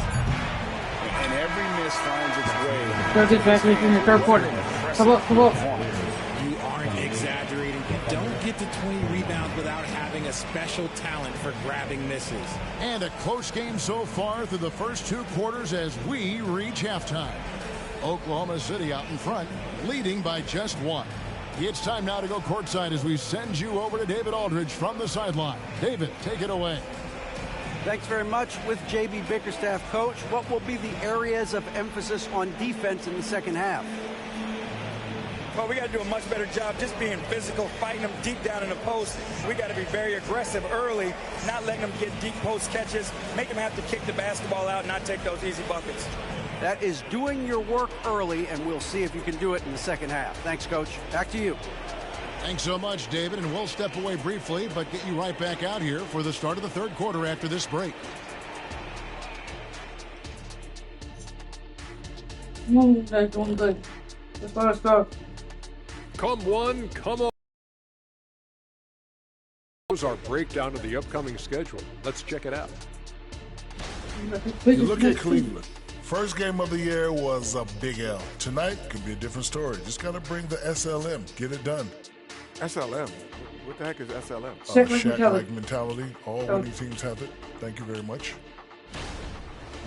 And every miss finds its way. Go get back in the third quarter. Come up, come up. You aren't exaggerating. You don't get to 20 rebounds without having a special talent for grabbing misses. And a close game so far through the first 2 quarters as we reach halftime. Oklahoma City out in front, leading by just 1. It's time now to go courtside as we send you over to David Aldridge from the sideline. David, take it away. Thanks very much. With J.B. Bickerstaff, coach, what will be the areas of emphasis on defense in the second half? Well, we got to do a much better job just being physical, fighting them deep down in the post. We got to be very aggressive early, not letting them get deep post catches, make them have to kick the basketball out, not take those easy buckets. That is doing your work early, and we'll see if you can do it in the second half. Thanks, Coach. Back to you. Thanks so much, David, and we'll step away briefly, but get you right back out here for the start of the third quarter after this break. That's doing good. Let's go. Come one, come on. Here's our breakdown of the upcoming schedule. Let's check it out. You look at Cleveland. First game of the year was a big L. Tonight could be a different story. Just got to bring the SLM. Get it done. SLM? What the heck is SLM? Shaq-like mentality. All winning teams have it. Thank you very much.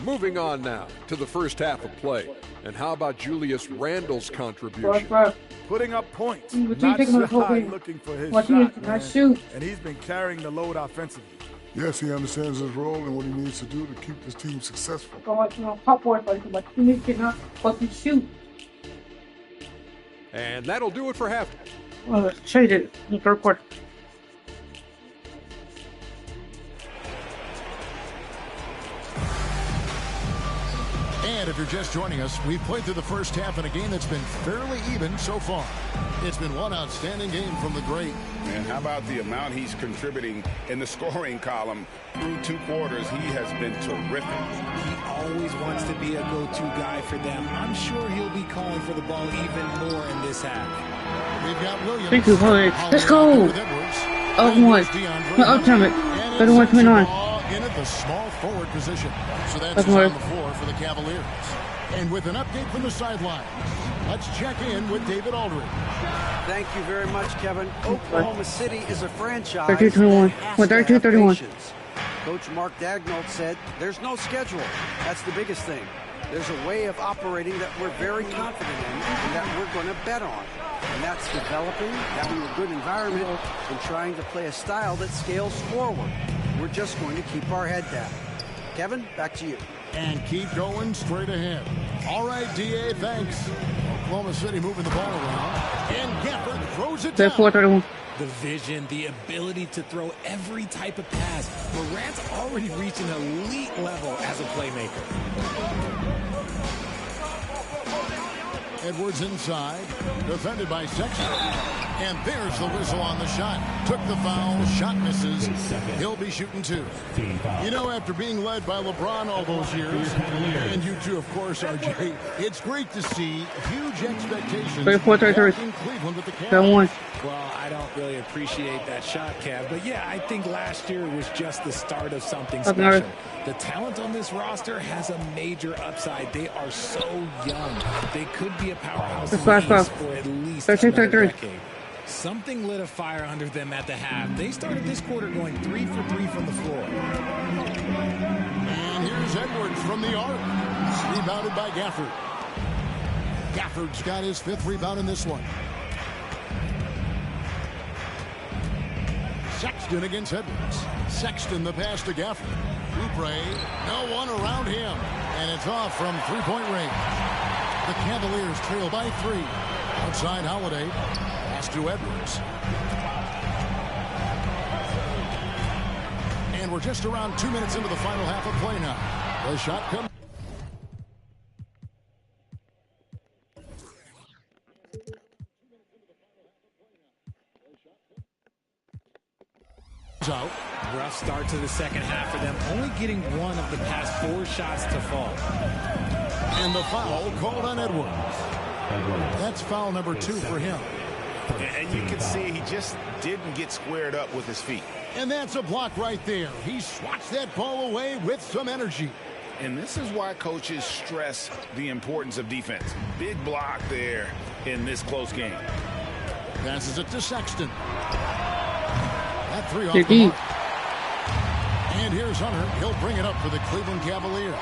Moving on now to the first half of play. And how about Julius Randle's contribution? Putting up points, not shy looking for his shot, man. Shoot. And he's been carrying the load offensively. Yes, he understands his role and what he needs to do to keep his team successful. Hot boy fight, but he needs to not fucking shoot. And that'll do it for half. Well, let's trade it in the third quarter. And if you're just joining us, we've played through the first half in a game that's been fairly even so far. It's been one outstanding game from the great. And how about the amount he's contributing in the scoring column through 2 quarters? He has been terrific. He always wants to be a go-to guy for them. I'm sure he'll be calling for the ball even more in this half. We've got Williams. Thank you, Holly. Let's go. Oh, one. No, time it. 31-29. In at the small forward position. So that's on the floor for the Cavaliers. And with an update from the sideline, let's check in with David Aldridge. Thank you very much, Kevin. Oklahoma City is a franchise. 32-21. 32-31. Coach Mark Daigneault said there's no schedule. That's the biggest thing. There's a way of operating that we're very confident in and that we're going to bet on. And that's developing, having a good environment, and trying to play a style that scales forward. We're just going to keep our head down. Kevin, back to you. And keep going straight ahead. All right, D.A., thanks. Oklahoma City moving the ball around. And Gafford throws it down. 4-31. The vision, the ability to throw every type of pass. Morant's already reached an elite level as a playmaker. Edwards inside, defended by Sexton. And there's the whistle on the shot. Took the foul, shot misses. He'll be shooting 2. You know, after being led by LeBron all those years, and you too, of course, RJ, it's great to see huge expectations in Cleveland with the Cavs. Well, I don't really appreciate that shot, Cav, but yeah, I think last year was just the start of something special. The talent on this roster has a major upside. They are so young. They could be a powerhouse in the East for at least another decade. Something lit a fire under them at the half. They started this quarter going 3 for 3 from the floor. And here's Edwards from the arc. Rebounded by Gafford. Gafford's got his 5th rebound in this one. Sexton against Edwards. Sexton the pass to Gafford. Oubre, no one around him. And it's off from three-point range. The Cavaliers trail by 3. Outside Holiday. Pass to Edwards. And we're just around 2 minutes into the final half of play now. The shot comes out. Rough start to the second half for them, only getting one of the past 4 shots to fall. And the foul called on Edwards. That's foul number 2 for him. And you can see he just didn't get squared up with his feet. And that's a block right there. He swats that ball away with some energy. And this is why coaches stress the importance of defense. Big block there in this close game. Passes it to Sexton. That 3 off the mark. And here's Hunter. He'll bring it up for the Cleveland Cavaliers.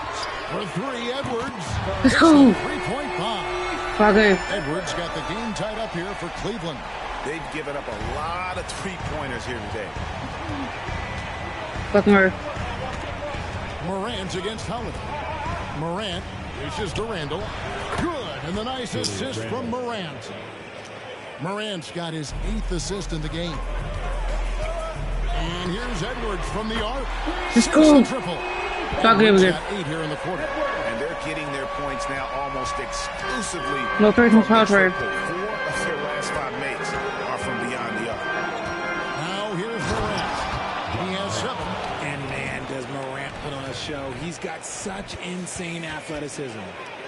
For 3, Edwards. Let's go. 3-point bomb. Okay. Edwards got the game tied up here for Cleveland. They've given up a lot of three-pointers here today. Buckner. Morant against Holiday. Morant reaches to Randall. Good. And the nice assist from Morant. Morant's got his 8th assist in the game. And here's Edwards from the arc. Just go. Triple. Edwards got 8 here in the quarter. And they're getting their points now almost exclusively. No third from Potter. 4 of their last 5 makes are from beyond the arc. Now here's Morant. He has 7. And man, does Morant put on a show. He's got such insane athleticism.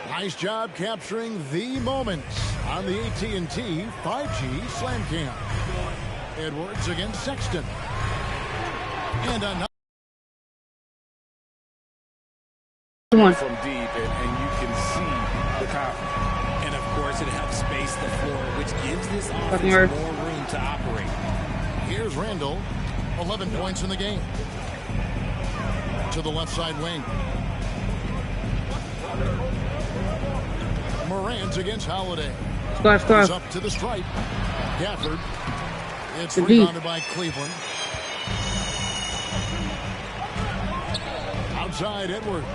Nice job capturing the moments on the AT&T 5G Slam Cam. Edwards against Sexton. And another one from deep, and you can see the confidence. And of course, it helps space the floor, which gives this offense more room to operate. Here's Randall, 11 points in the game. To the left side wing. Morant against Holiday. Score. Up to the stripe. Gafford. It's rebounded by Cleveland. Outside Edwards.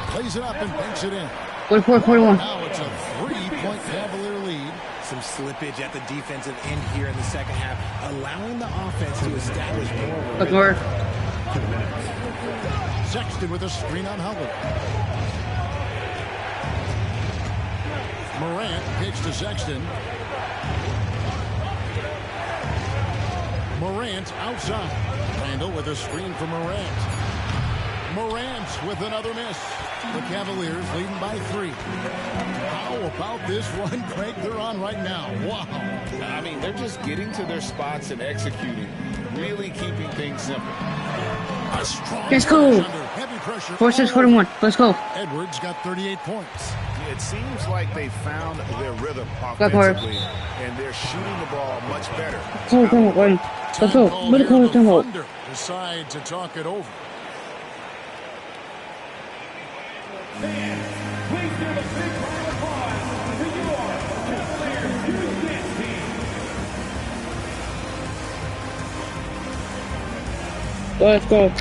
Plays it up and banks it in. 44-41. Now it's a 3-point Cavalier lead. Some slippage at the defensive end here in the second half, allowing the offense to establish more. Sexton with a screen on Howard. Morant kicks to Sexton. Morant outside. Randall with a screen for Morant. Morant with another miss. The Cavaliers leading by 3. How about this run, Craig, they're on right now? Wow. I mean, they're just getting to their spots and executing, really keeping things simple. A strong Let's go. Heavy pressure. 46-41. Let's go. Edwards got 38 points. It seems like they found their rhythm offensively, and they're shooting the ball much better. Let's go. Medical tempo. Decide to talk it over. Let's go. And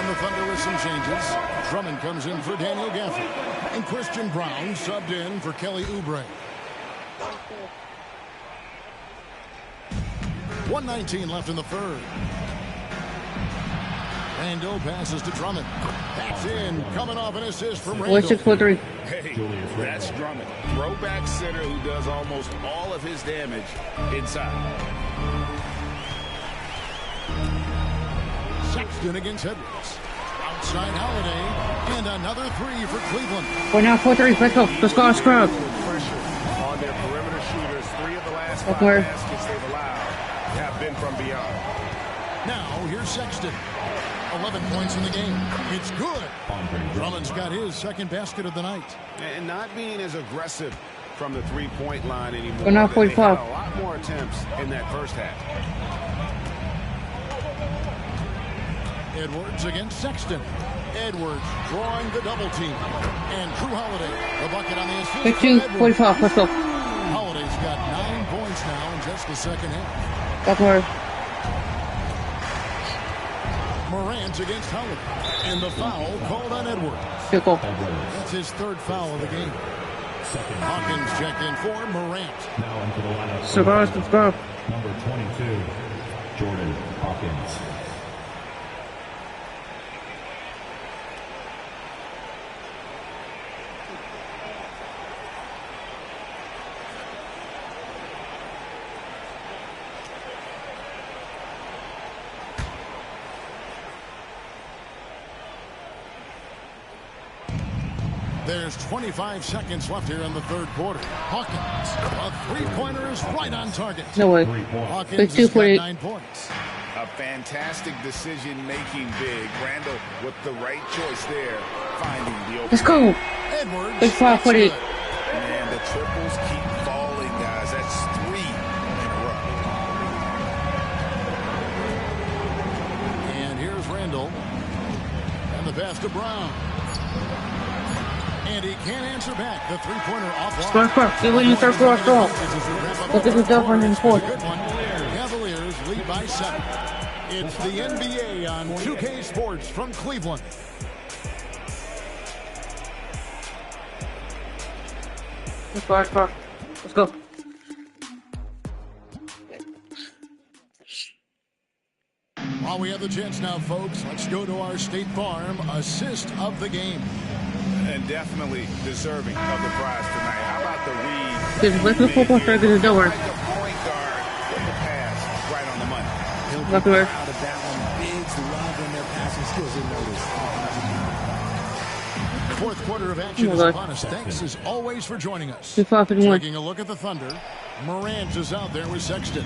the Thunder with some changes. Drummond comes in for Daniel Gafford. And Christian Brown subbed in for Kelly Oubre. 1:19 left in the third. Randall passes to Drummond. That's in. Coming off an assist from Randall. 6-4-3. Hey, that's Drummond. Throwback center who does almost all of his damage inside. Sexton against Edwards. Outside Holiday. And another 3 for Cleveland. 4-3. Let's go. Let's go. Scrub. Pressure on their perimeter shooters. 3 of the last 5 baskets they've allowed have been from beyond. Now here's Sexton. 11 points in the game. It's good. Drummond's got his second basket of the night. And not being as aggressive from the three-point line anymore. We're now They had 45. a lot more attempts in that first half. Edwards against Sexton. Edwards drawing the double team. And Drew Holiday, the bucket on the assist. 15-45. Let's go. Holiday's got 9 points now in just the second half. That's where. Morant against Howard. And the foul called on Edwards. Good goal. That's his third foul of the game. Hawkins checked in for Morant. Now into the lineup. Survive, subscribe. Number 22, Jordan Hawkins. There's 25 seconds left here in the third quarter. Hawkins, a three-pointer is right on target. No way. Hawkins has got 9 points. A fantastic decision-making big. Randall with the right choice there, finding the open. Let's go. Edwards. Big 5-48. Man, the triples keep falling, guys. That's 3 in a row. And here's Randall. And the pass to Brown. And he can't answer back. The three-pointer offline. Score. Get winning third quarter strong. Look at the double in the fourth. Cavaliers lead by 7. It's the NBA on 2K Sports from Cleveland. Let's go. While we have the chance now, folks, let's go to our State Farm assist of the game. And definitely deserving of the prize tonight. How about the read? Just let the football straight to the door. Like a point guard with the pass right on the money. He'll be proud of that one. Biggs loving their passing skills in notice. Fourth quarter of action is upon us. Thanks as always for joining us. Taking a look at the Thunder. Morant is out there with Sexton.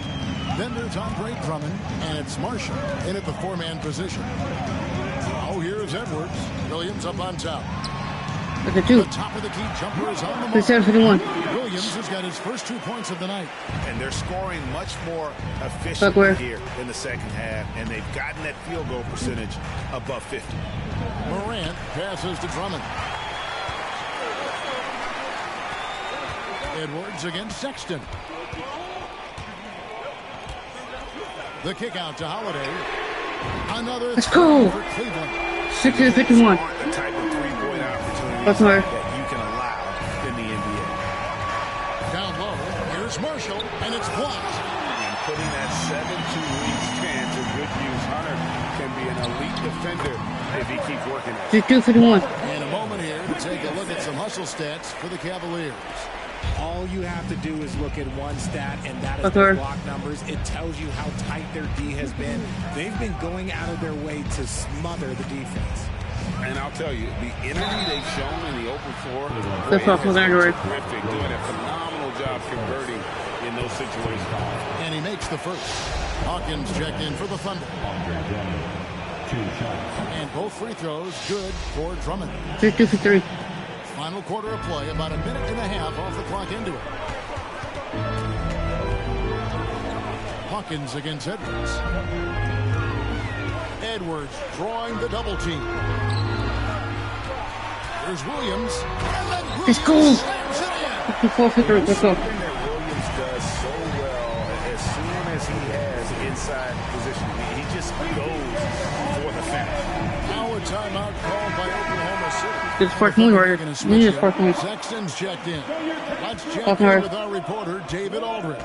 Then there's Andre Drummond, and it's Marshall in at the 4-man position. Oh, here's Edwards. Williams up on top. Look at 2. The top of the key jumper is on the mark. 51. Williams has got his first 2 points of the night. And they're scoring much more efficiently here in the second half, and they've gotten that field goal percentage above 50. Morant passes to Drummond. Edwards against Sexton. The kick out to Holiday. Another Let's go. For Cleveland. 60-51. The type of three-point opportunity That's right. that you can allow in the NBA. Down low, here's Marshall, and it's blocked. And putting that 7-2 lead stand to good use. Hunter can be an elite defender if he keeps working it. 52-51. In a moment here to take a look at some hustle stats for the Cavaliers. All you have to do is look at one stat, and that is the block numbers. It tells you how tight their D has been. They've been going out of their way to smother the defense. And I'll tell you, the energy they've shown in the open floor That's off of Android. terrific, doing a phenomenal job converting in those situations. And he makes the first. Hawkins checked in for the Thunder. 2 shots. And both free throws good for Drummond. 52-3. Final quarter of play, about a minute and a half off the clock into it. Hawkins against Edwards. Edwards drawing the double team. There's Williams. It's cool. 54-53. Let's go. Something that Williams does so well, as soon as he has inside position, he just goes for the finish. Now a timeout called by Oklahoma City. It's 14 right here. We need a 14. Sexton's checked in. Let's check in with our reporter, David Aldridge.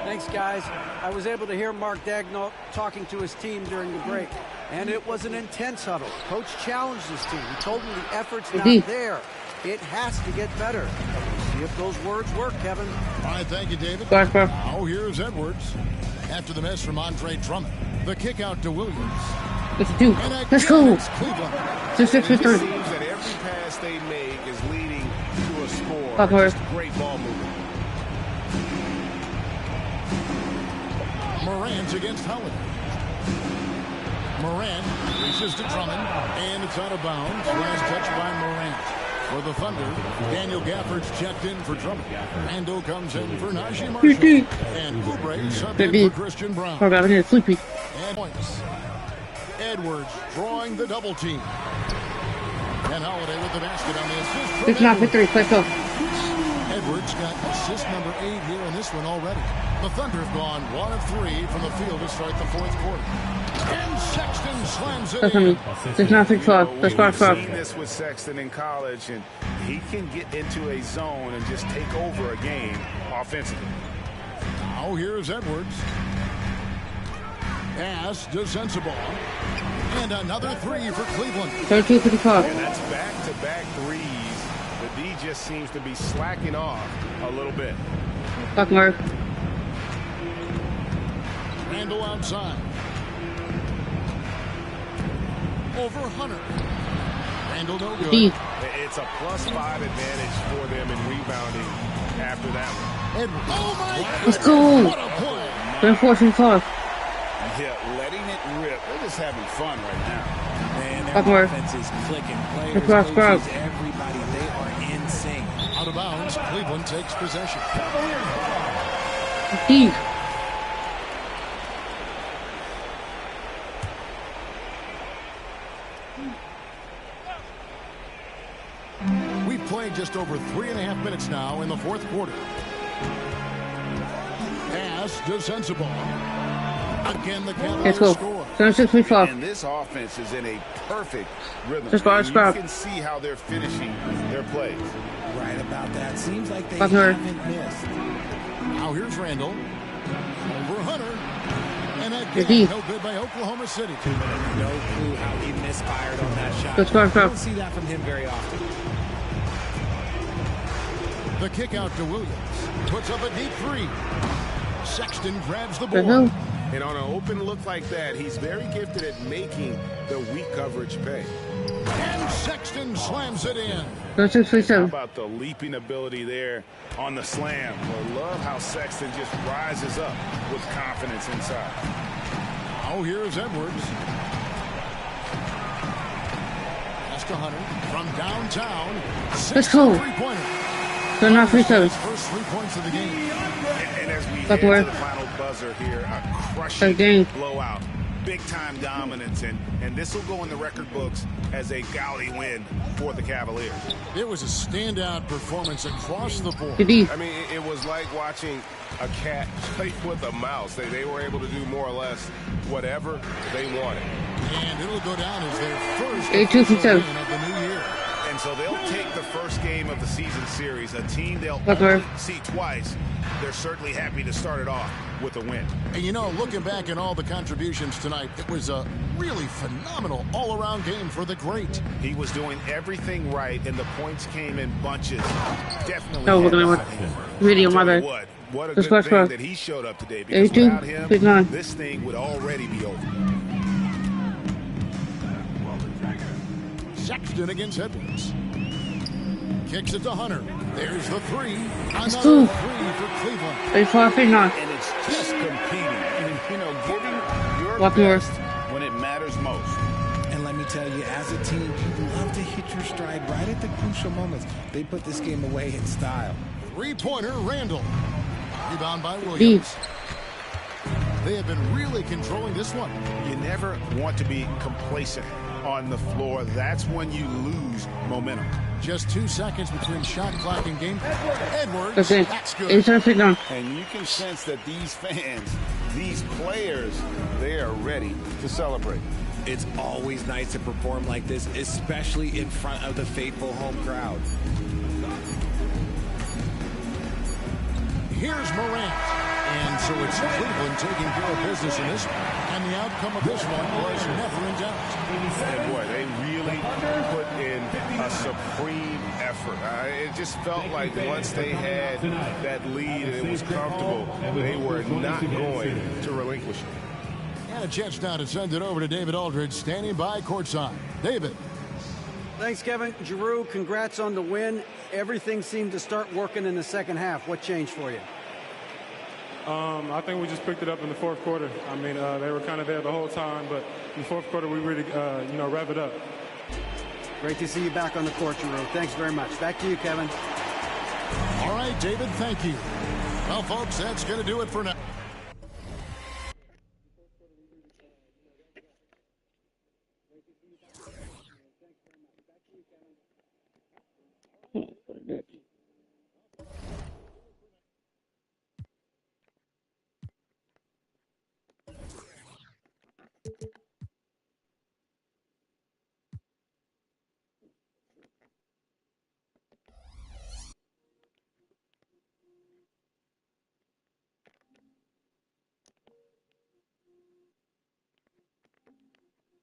Thanks, guys. I was able to hear Mark Daigneault talking to his team during the break, and it was an intense huddle. Coach challenged his team. He told them the effort's not there. It has to get better. See if those words work, Kevin. All right, thank you, David. Now here's Edwards. After the miss from Andre Drummond. The kick out to Williams. Let's do. Let's go. 6-6-3. It seems that every pass they make is leading to a score. Just great ball movement. Morant against Howard. Morant reaches to Drummond, and it's out of bounds. Last touch by Morant. For the Thunder, Daniel Gafford's checked in for Drummond. Randall comes in for Najee Marshall. And Oubre subbed in for Christian Brown. I need sleepy. And points. Edwards drawing the double team. And Holiday with the basket on the assist. It's not victory. Let's go. Edwards got assist number 8 here in this one already. The Thunder have gone 1 of 3 from the field to start the fourth quarter. And Sexton slams it in. It's not 6-5. That's 5-5. We've seen this with Sexton in college, and he can get into a zone and just take over a game offensively. Now here's Edwards. Pass to Sensabaugh. And another 3 for Cleveland. 32-55. And that's back-to-back threes. The D just seems to be slacking off a little bit. Buckner. Randall outside. Over Hunter. Randall no good. Deep. It's a +5 advantage for them in rebounding after that one. Edwards. Oh my! Let's go. What a play! 24-5. Yeah, letting it rip. They're just having fun right now. Man, their Buckner. offense is clicking. Players, Across coaches, everybody, they are in sync. Out of bounds. Cleveland takes possession. Deep. We've played just over 3.5 minutes now in the fourth quarter. Pass to Sensabaugh. Again, the Let's Cavaliers go. score. 26-5. And this offense is in a perfect rhythm. Just bar, You can see how they're finishing their plays. Right about that. Seems like they Buckner. haven't missed. Now here's Randall. Over Hunter. And Deep. again, no good by Oklahoma City. 2 minutes. No clue how he misfired on that shot. Let's go, You don't see that from him very often. The kick out to Williams. Puts up a deep 3. Sexton grabs the The board. hell? And on an open look like that, he's very gifted at making the weak coverage pay. And Sexton slams it in. How 36-7. about the leaping ability there on the slam? I love how Sexton just rises up with confidence inside. Now here's Edwards. Pass to Hunter from downtown. Let's go. Three-pointer. They're not 3-7. First 3 points of the game. And as we head Buckner. to the final buzzer here, a crushing Again. blowout. Big-time dominance, and this will go in the record books as a gaudy win for the Cavaliers. It was a standout performance across the board. I mean, it was like watching a cat play with a mouse. They were able to do more or less whatever they wanted. And it'll go down as their first 8-2-7. win of the new year. And so they'll take the first game of the season series, a team they'll Buckner. only see twice. They're certainly happy to start it off with a win. And you know, looking back at all the contributions tonight, it was a really phenomenal all-around game for the great. He was doing everything right, and the points came in bunches. Definitely. Oh, we're going to video, my bad. What a Let's good go, thing that he showed up today, because 82, without him, 59. this thing would already be over. Sexton against Edwards. Kicks it to Hunter. There's the 3. Let's Another go. 3 for Cleveland. 35-59. And it's just competing. Giving your Buckner. best when it matters most. And let me tell you, as a team, you love to hit your stride right at the crucial moments. They put this game away in style. 3-pointer, Randall. Rebound by Williams. They have been really controlling this one. You never want to be complacent on the floor. That's when you lose momentum. Just 2 seconds between shot clock and game. Edwards. That's it. That's good. 8-7-59. And you can sense that these fans, these players, they are ready to celebrate. It's always nice to perform like this, especially in front of the faithful home crowd. Here's Morant. And so it's Cleveland taking care of business in this one. And the outcome of this one was never in doubt. And boy, they really put in a supreme effort. It just felt like once they had that lead and it was comfortable, they were not going to relinquish it. And a chance now to send it over to David Aldridge, standing by courtside. David. Thanks, Kevin. Giroux, congrats on the win. Everything seemed to start working in the second half. What changed for you? I think we just picked it up in the fourth quarter. I mean, they were kind of there the whole time, but in the fourth quarter, we really, rev it up. Great to see you back on the court, Giroux. Thanks very much. Back to you, Kevin. All right, David, thank you. Well, folks, that's going to do it for now.